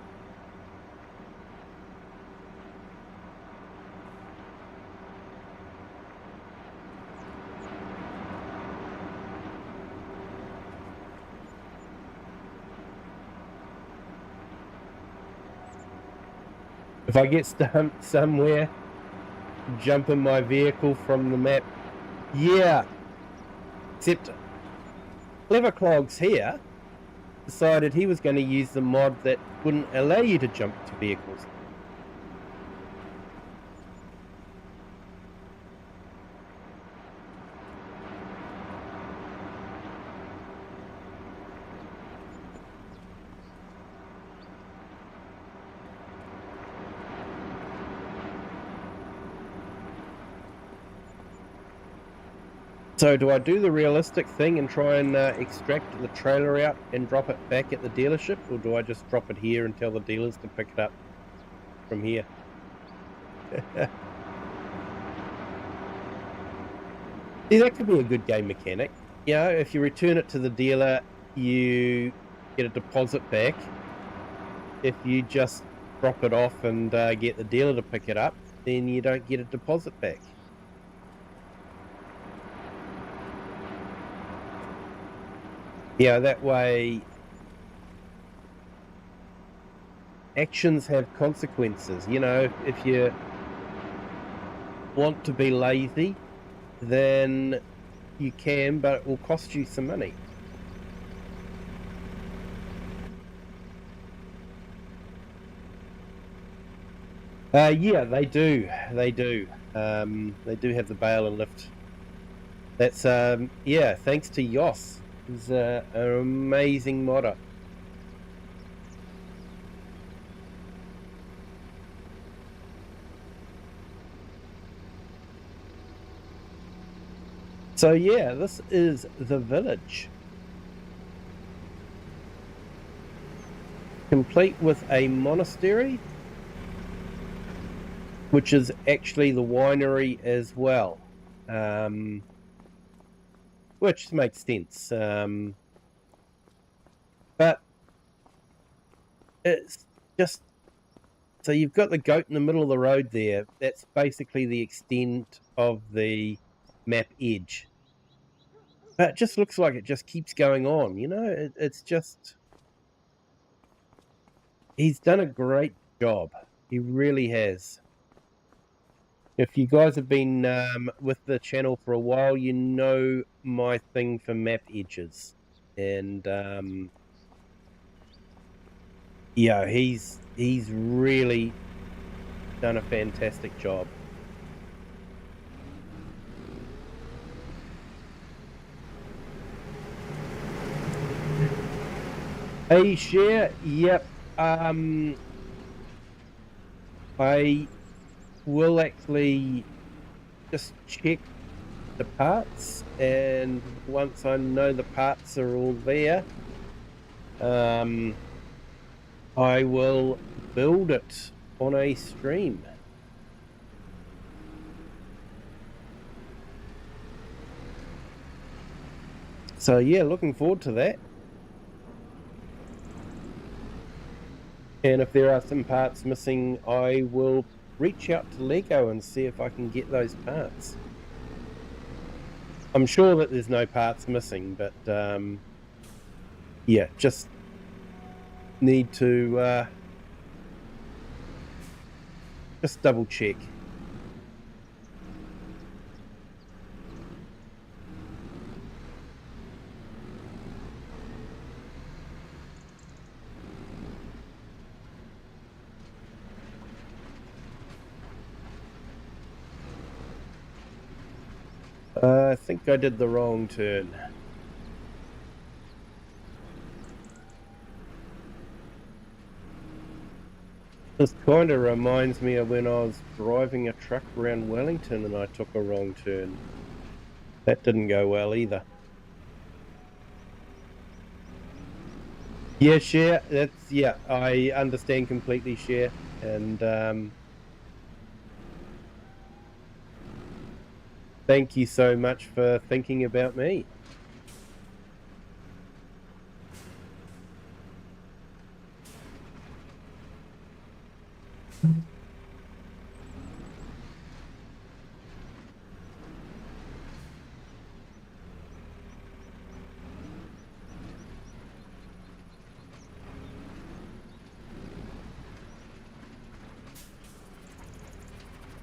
If I get stumped somewhere, jump in my vehicle from the map. Yeah. Except Cleverclogs here decided he was going to use the mod that wouldn't allow you to jump to vehicles. So do I do the realistic thing and try and extract the trailer out and drop it back at the dealership, or do I just drop it here and tell the dealers to pick it up from here? See, that could be a good game mechanic. You know, if you return it to the dealer, you get a deposit back. If you just drop it off and get the dealer to pick it up, then you don't get a deposit back. Yeah, that way actions have consequences. You know, if you want to be lazy, then you can, but it will cost you some money. Yeah, they do. They do. They do have the bale and lift. That's yeah, thanks to Yoss. He's an amazing modder. So yeah, this is the village, complete with a monastery, which is actually the winery as well, which makes sense. But it's just, so you've got the goat in the middle of the road there. That's basically the extent of the map edge. But it just looks like it just keeps going on, you know? It's just... he's done a great job. He really has. If you guys have been with the channel for a while, you know my thing for map edges, and yeah, he's really done a fantastic job. Hey, share. Yep. I will actually just check the parts, and once I know the parts are all there, I will build it on a stream. So yeah, looking forward to that. And if there are some parts missing, I will reach out to Lego and see if I can get those parts. I'm sure that there's no parts missing, but yeah, just need to just double check. I think I did the wrong turn. This kind of reminds me of when I was driving a truck around Wellington and I took a wrong turn. That didn't go well either. Yeah, Share, yeah, I understand completely, Share, and thank you so much for thinking about me.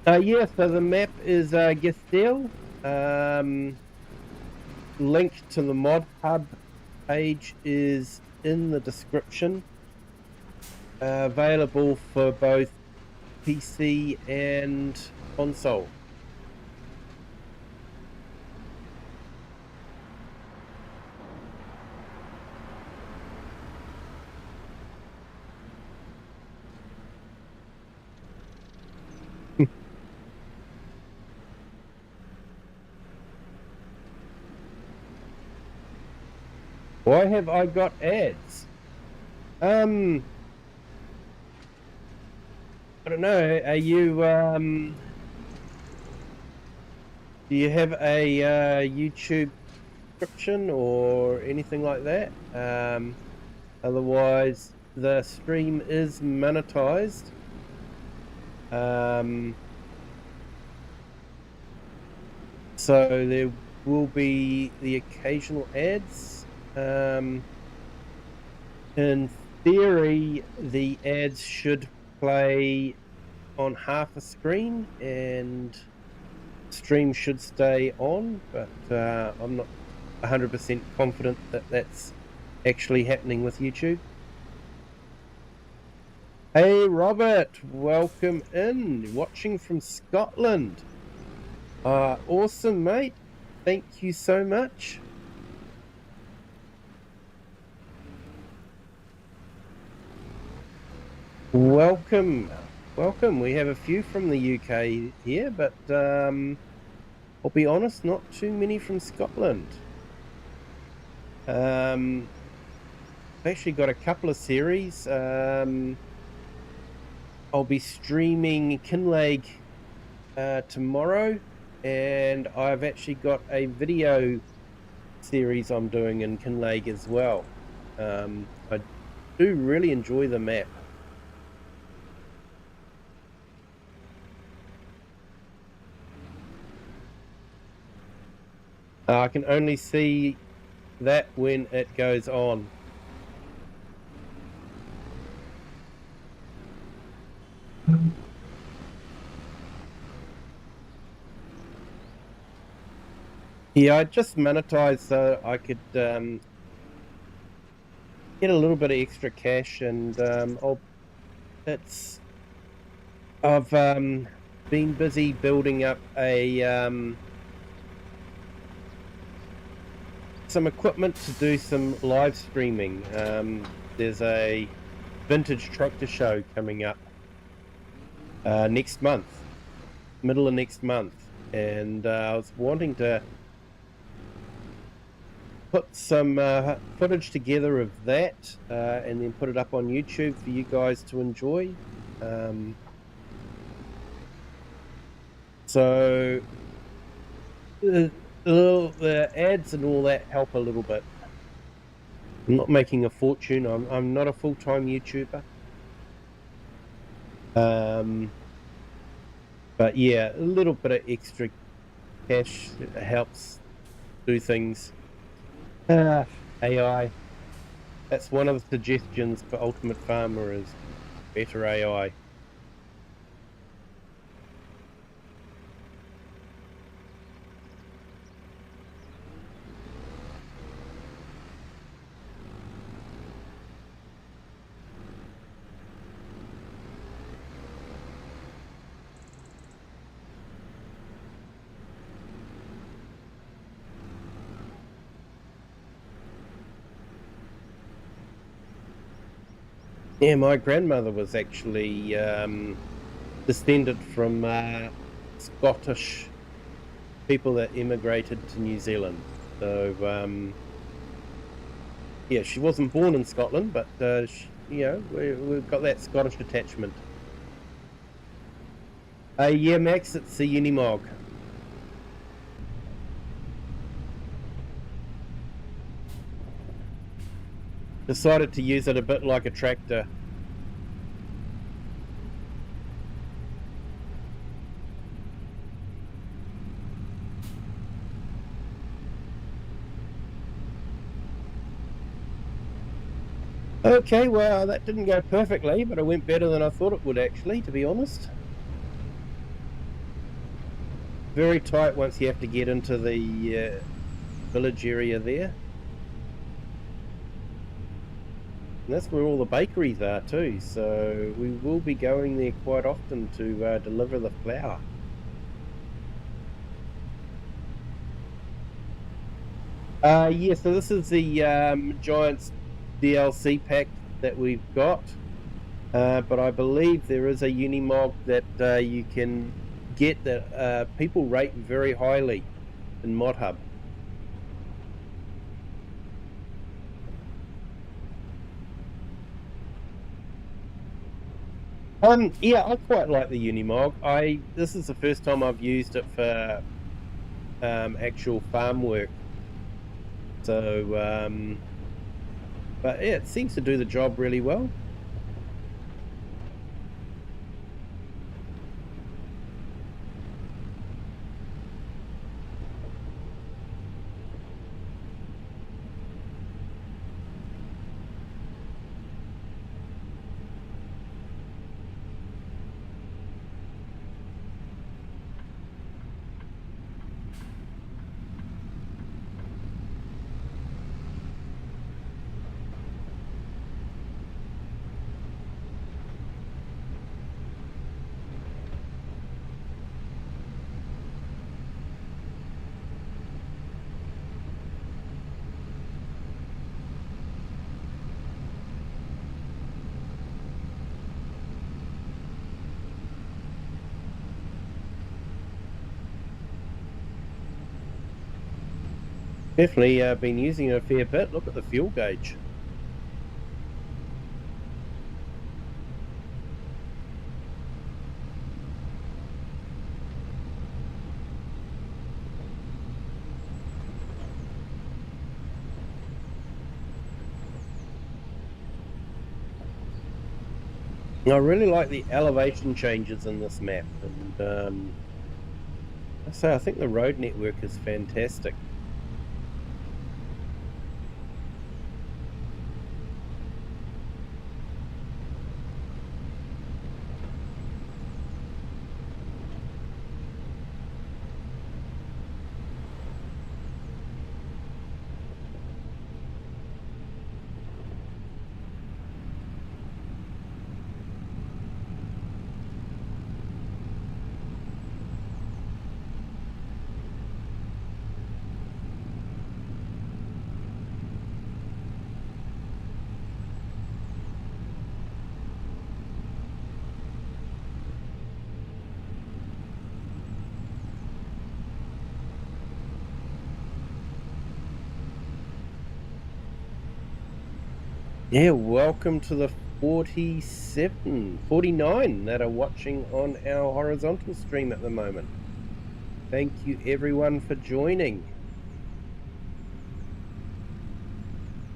Yeah, so the map is Geistal. Link to the mod hub page is in the description. Available for both PC and console. Why have I got ads? I don't know. Are you do you have a YouTube subscription or anything like that? Otherwise, the stream is monetized. So there will be the occasional ads. In theory, the ads should play on half a screen and stream should stay on, but I'm not 100% confident that that's actually happening with YouTube. Hey Robert, welcome in, watching from Scotland. Awesome, mate. Thank you so much. Welcome. We have a few from the UK here, but I'll be honest, not too many from Scotland. I've actually got a couple of series. I'll be streaming Kinleg tomorrow, and I've actually got a video series I'm doing in Kinleg as well. I do really enjoy the map. I can only see that when it goes on. Yeah, I just monetized so I could get a little bit of extra cash, and it's I've been busy building up a some equipment to do some live streaming. There's a vintage tractor show coming up next month, middle of next month, and I was wanting to put some footage together of that and then put it up on YouTube for you guys to enjoy. So the ads and all that help a little bit. I'm not making a fortune. I'm not a full-time YouTuber. But yeah, a little bit of extra cash helps do things. AI. That's one of the suggestions for Ultimate Farmer is better AI. Yeah, my grandmother was actually descended from Scottish people that immigrated to New Zealand. So yeah, she wasn't born in Scotland, but we've got that Scottish attachment. Yeah, Max, it's a Unimog. Decided to use it a bit like a tractor. Okay, well, that didn't go perfectly, but it went better than I thought it would actually, to be honest. Very tight once you have to get into the village area there. And that's where all the bakeries are too, so we will be going there quite often to deliver the flour. Yeah, so this is the Giants DLC pack that we've got, but I believe there is a Unimog that you can get that people rate very highly in ModHub. Yeah, I quite like the Unimog. This is the first time I've used it for actual farm work. So, but yeah, it seems to do the job really well. Definitely been using it a fair bit. Look at the fuel gauge. I really like the elevation changes in this map, and so I think the road network is fantastic. Yeah, welcome to the 49 that are watching on our horizontal stream at the moment. Thank you everyone for joining.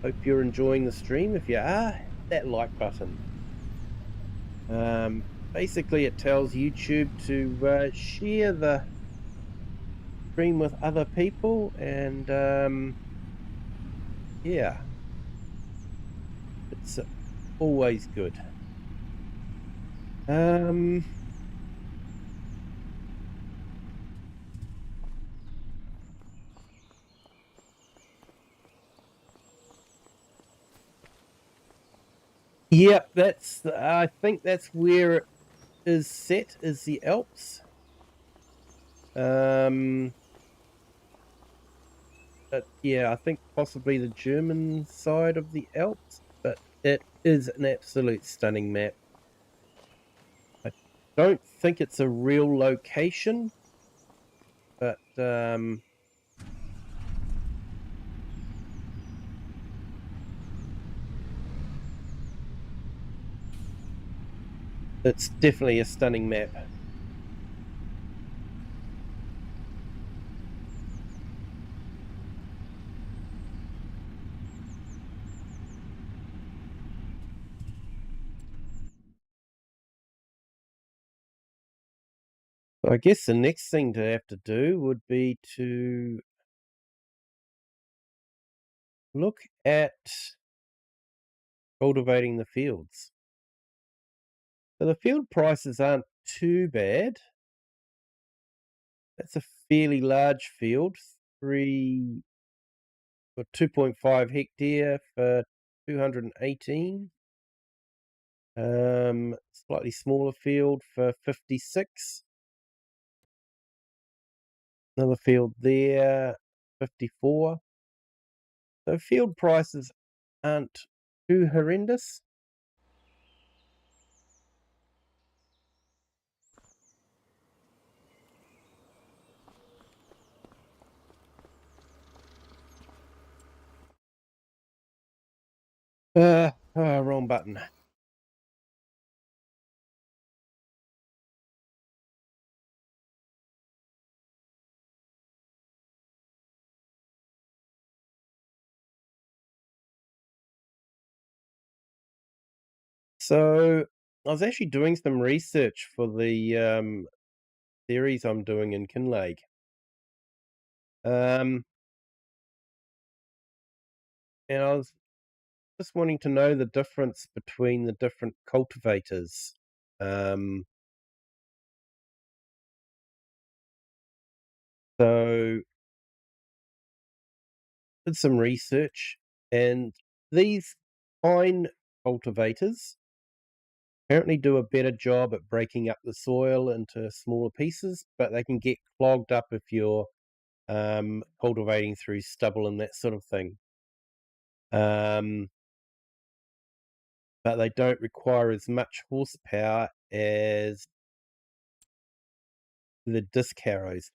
Hope you're enjoying the stream. If you are, hit that like button. Basically it tells YouTube to share the stream with other people, and yeah, it's always good. Yeah, I think that's where it is set, is the Alps. But yeah, I think possibly the German side of the Alps, but it is an absolute stunning map. I don't think it's a real location, but it's definitely a stunning map. I guess the next thing to have to do would be to look at cultivating the fields. So the field prices aren't too bad. That's a fairly large field, 2.5 hectare for 218. Slightly smaller field for 56. Another field there, 54. So field prices aren't too horrendous. Wrong button. So I was actually doing some research for the series I'm doing in Kinlake. And I was just wanting to know the difference between the different cultivators. So did some research, and these fine cultivators apparently do a better job at breaking up the soil into smaller pieces, but they can get clogged up if you're cultivating through stubble and that sort of thing. But they don't require as much horsepower as the disc harrows.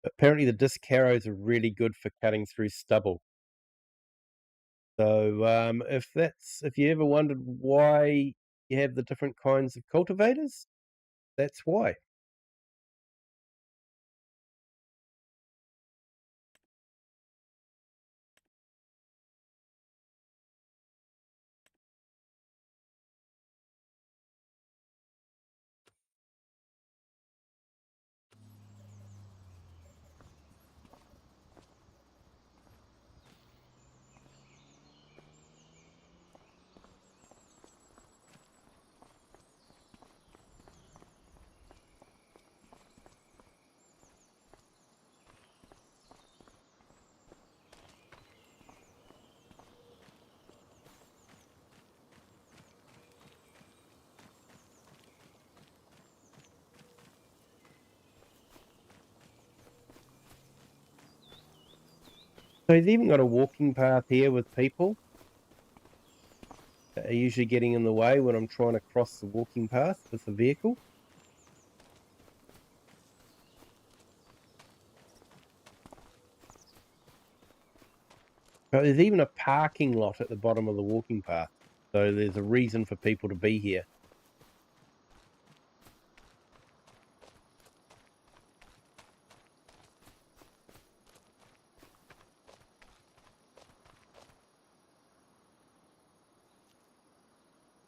Apparently the disc harrows are really good for cutting through stubble. So if you ever wondered why you have the different kinds of cultivators, that's why. So he's even got a walking path here with people that are usually getting in the way when I'm trying to cross the walking path with the vehicle. But there's even a parking lot at the bottom of the walking path, so there's a reason for people to be here.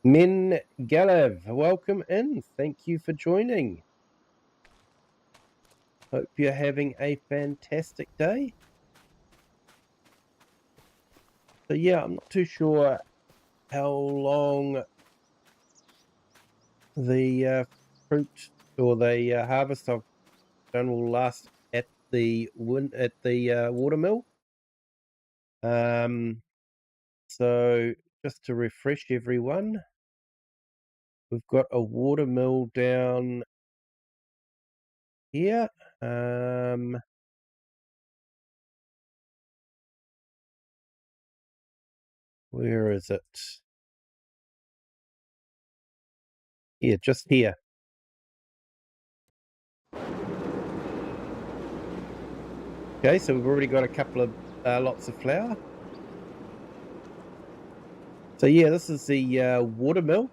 Min Galev, welcome in. Thank you for joining. Hope you're having a fantastic day. So yeah, I'm not too sure how long the fruit or the harvest I've done will last at the watermill. So just to refresh everyone, we've got a watermill down here. Where is it? Yeah, just here. Okay, so we've already got a couple of lots of flour. So yeah, this is the watermill.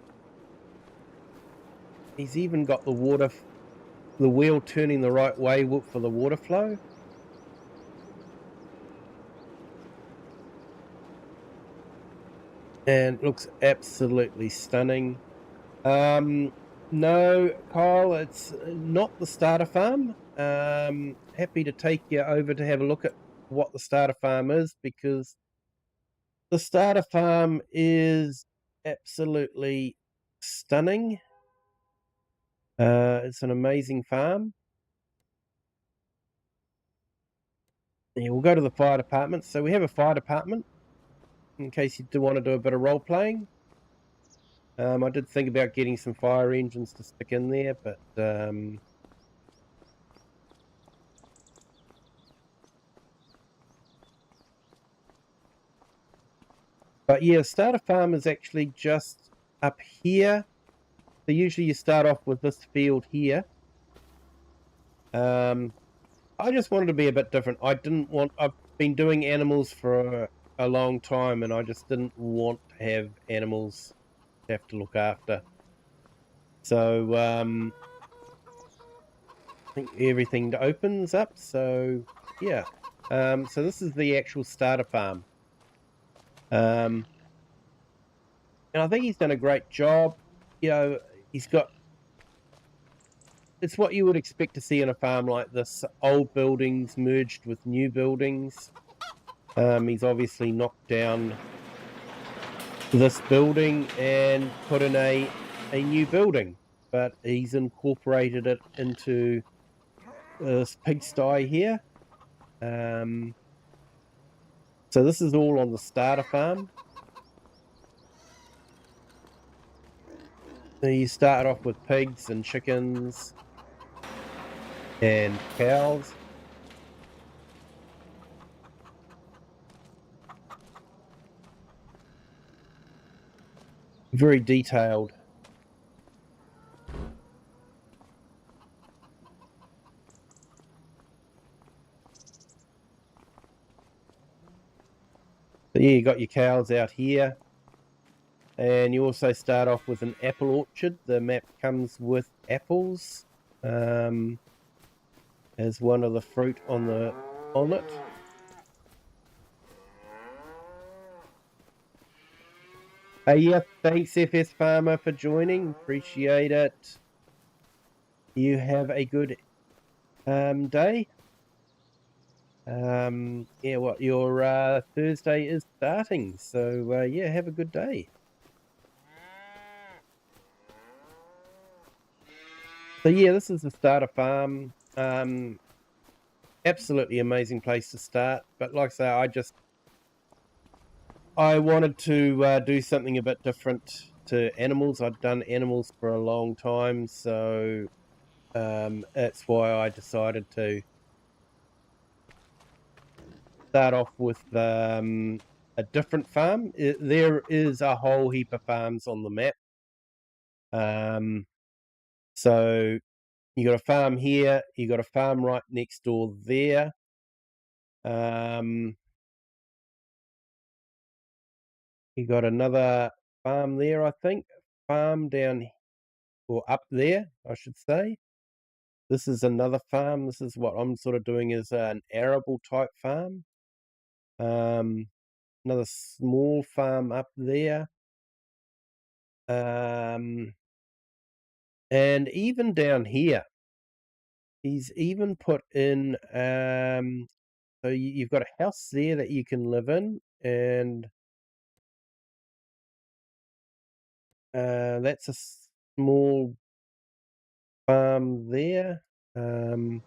He's even got the wheel turning the right way for the water flow. And looks absolutely stunning. No, Kyle, it's not the starter farm. Happy to take you over to have a look at what the starter farm is, because the starter farm is absolutely stunning. It's an amazing farm. Yeah, we'll go to the fire department. So we have a fire department, in case you do want to do a bit of role playing. I did think about getting some fire engines to stick in there, but yeah, starter farm is actually just up here. So usually you start off with this field here. I just wanted to be a bit different. I've been doing animals for a long time, and I just didn't want to have animals to have to look after. So I think everything opens up. So yeah. So this is the actual starter farm. And I think he's done a great job. You know, he's got it's what you would expect to see in a farm like this: old buildings merged with new buildings. He's obviously knocked down this building and put in a new building, but he's incorporated it into this pigsty here. So this is all on the starter farm. So you start off with pigs and chickens and cows. Very detailed. So yeah, you got your cows out here. And you also start off with an apple orchard. The map comes with apples as one of the fruit on it. Yeah, thanks FS Farmer for joining. Appreciate it. You have a good day. Yeah, what your Thursday is starting. So yeah, have a good day. So yeah, this is the starter farm. Absolutely amazing place to start. But like I say, I wanted to do something a bit different to animals. I'd done animals for a long time, so that's why I decided to start off with a different farm. There is a whole heap of farms on the map. So you got a farm here, you got a farm right next door there. You got another farm there, I think. Farm down or up there, I should say. This is another farm. This is what I'm sort of doing is an arable type farm. Another small farm up there. And even down here, he's even put in, so you've got a house there that you can live in, and that's a small farm there, in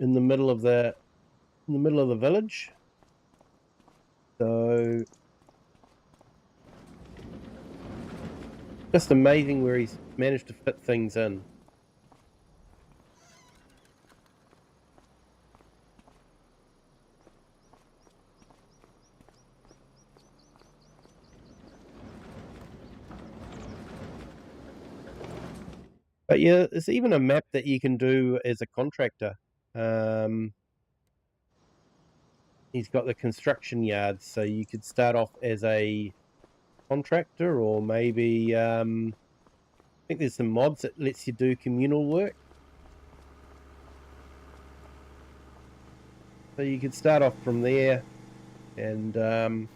the middle of the village. So just amazing where he's managed to fit things in. But yeah, there's even a map that you can do as a contractor. He's got the construction yards, so you could start off as a contractor, or maybe I think there's some mods that lets you do communal work. So you could start off from there and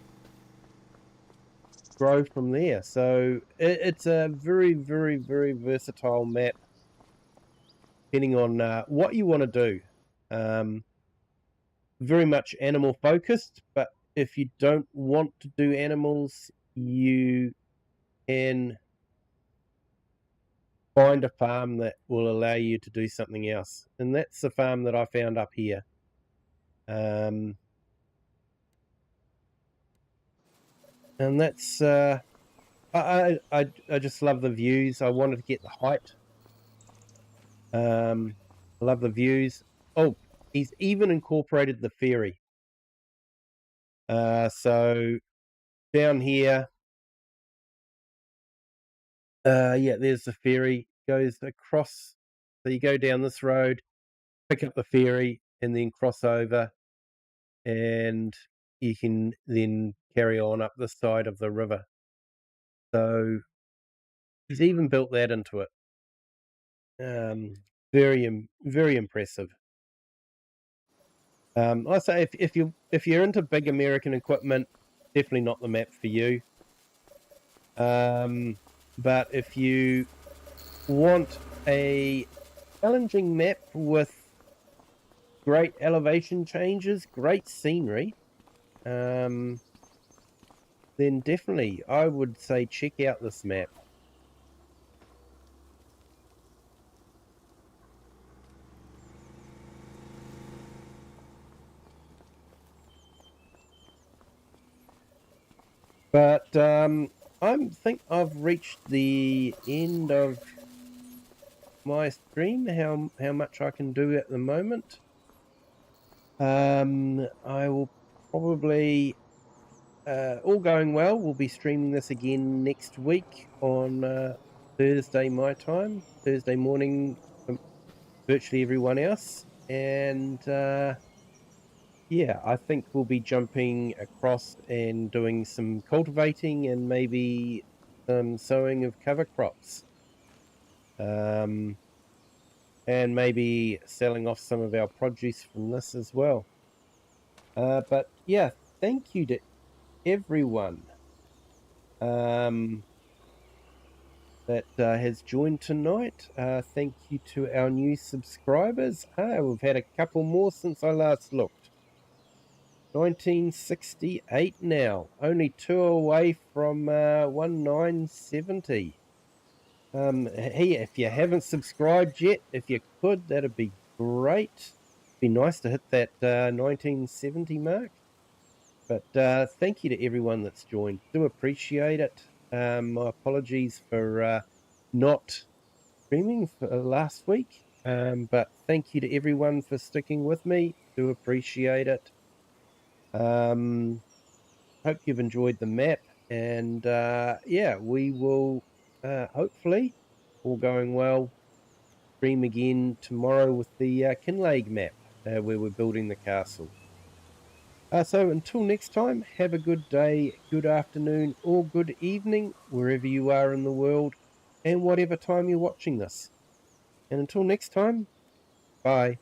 grow from there. So it's a very, very, very versatile map, depending on what you want to do. Very much animal focused, but if you don't want to do animals, you can find a farm that will allow you to do something else. And that's the farm that I found up here. And that's I just love the views. I wanted to get the height. I love the views. Oh, he's even incorporated the ferry. So down here, yeah, there's the ferry, goes across. So you go down this road, pick up the ferry, and then cross over, and you can then carry on up the side of the river. So he's even built that into it. Very impressive. I say if you're into big American equipment, definitely not the map for you. But if you want a challenging map with great elevation changes, great scenery, then definitely I would say check out this map. But I think I've reached the end of my stream, how much I can do at the moment. I will probably, all going well, we'll be streaming this again next week on Thursday my time, Thursday morning for virtually everyone else. And yeah, I think we'll be jumping across and doing some cultivating and maybe some sowing of cover crops. And maybe selling off some of our produce from this as well. But yeah, thank you to everyone that has joined tonight. Thank you to our new subscribers. We've had a couple more since I last looked. 1968 now, only 2 away from 1970. Hey, if you haven't subscribed yet, if you could, that'd be great. Be nice to hit that 1970 mark. But thank you to everyone that's joined. Do appreciate it. My apologies for not streaming for last week. But thank you to everyone for sticking with me. Do appreciate it. Hope you've enjoyed the map. And yeah, we will hopefully, all going well, stream again tomorrow with the Kinlaig map where we're building the castle. So until next time, have a good day, good afternoon, or good evening, wherever you are in the world, and whatever time you're watching this. And until next time, bye.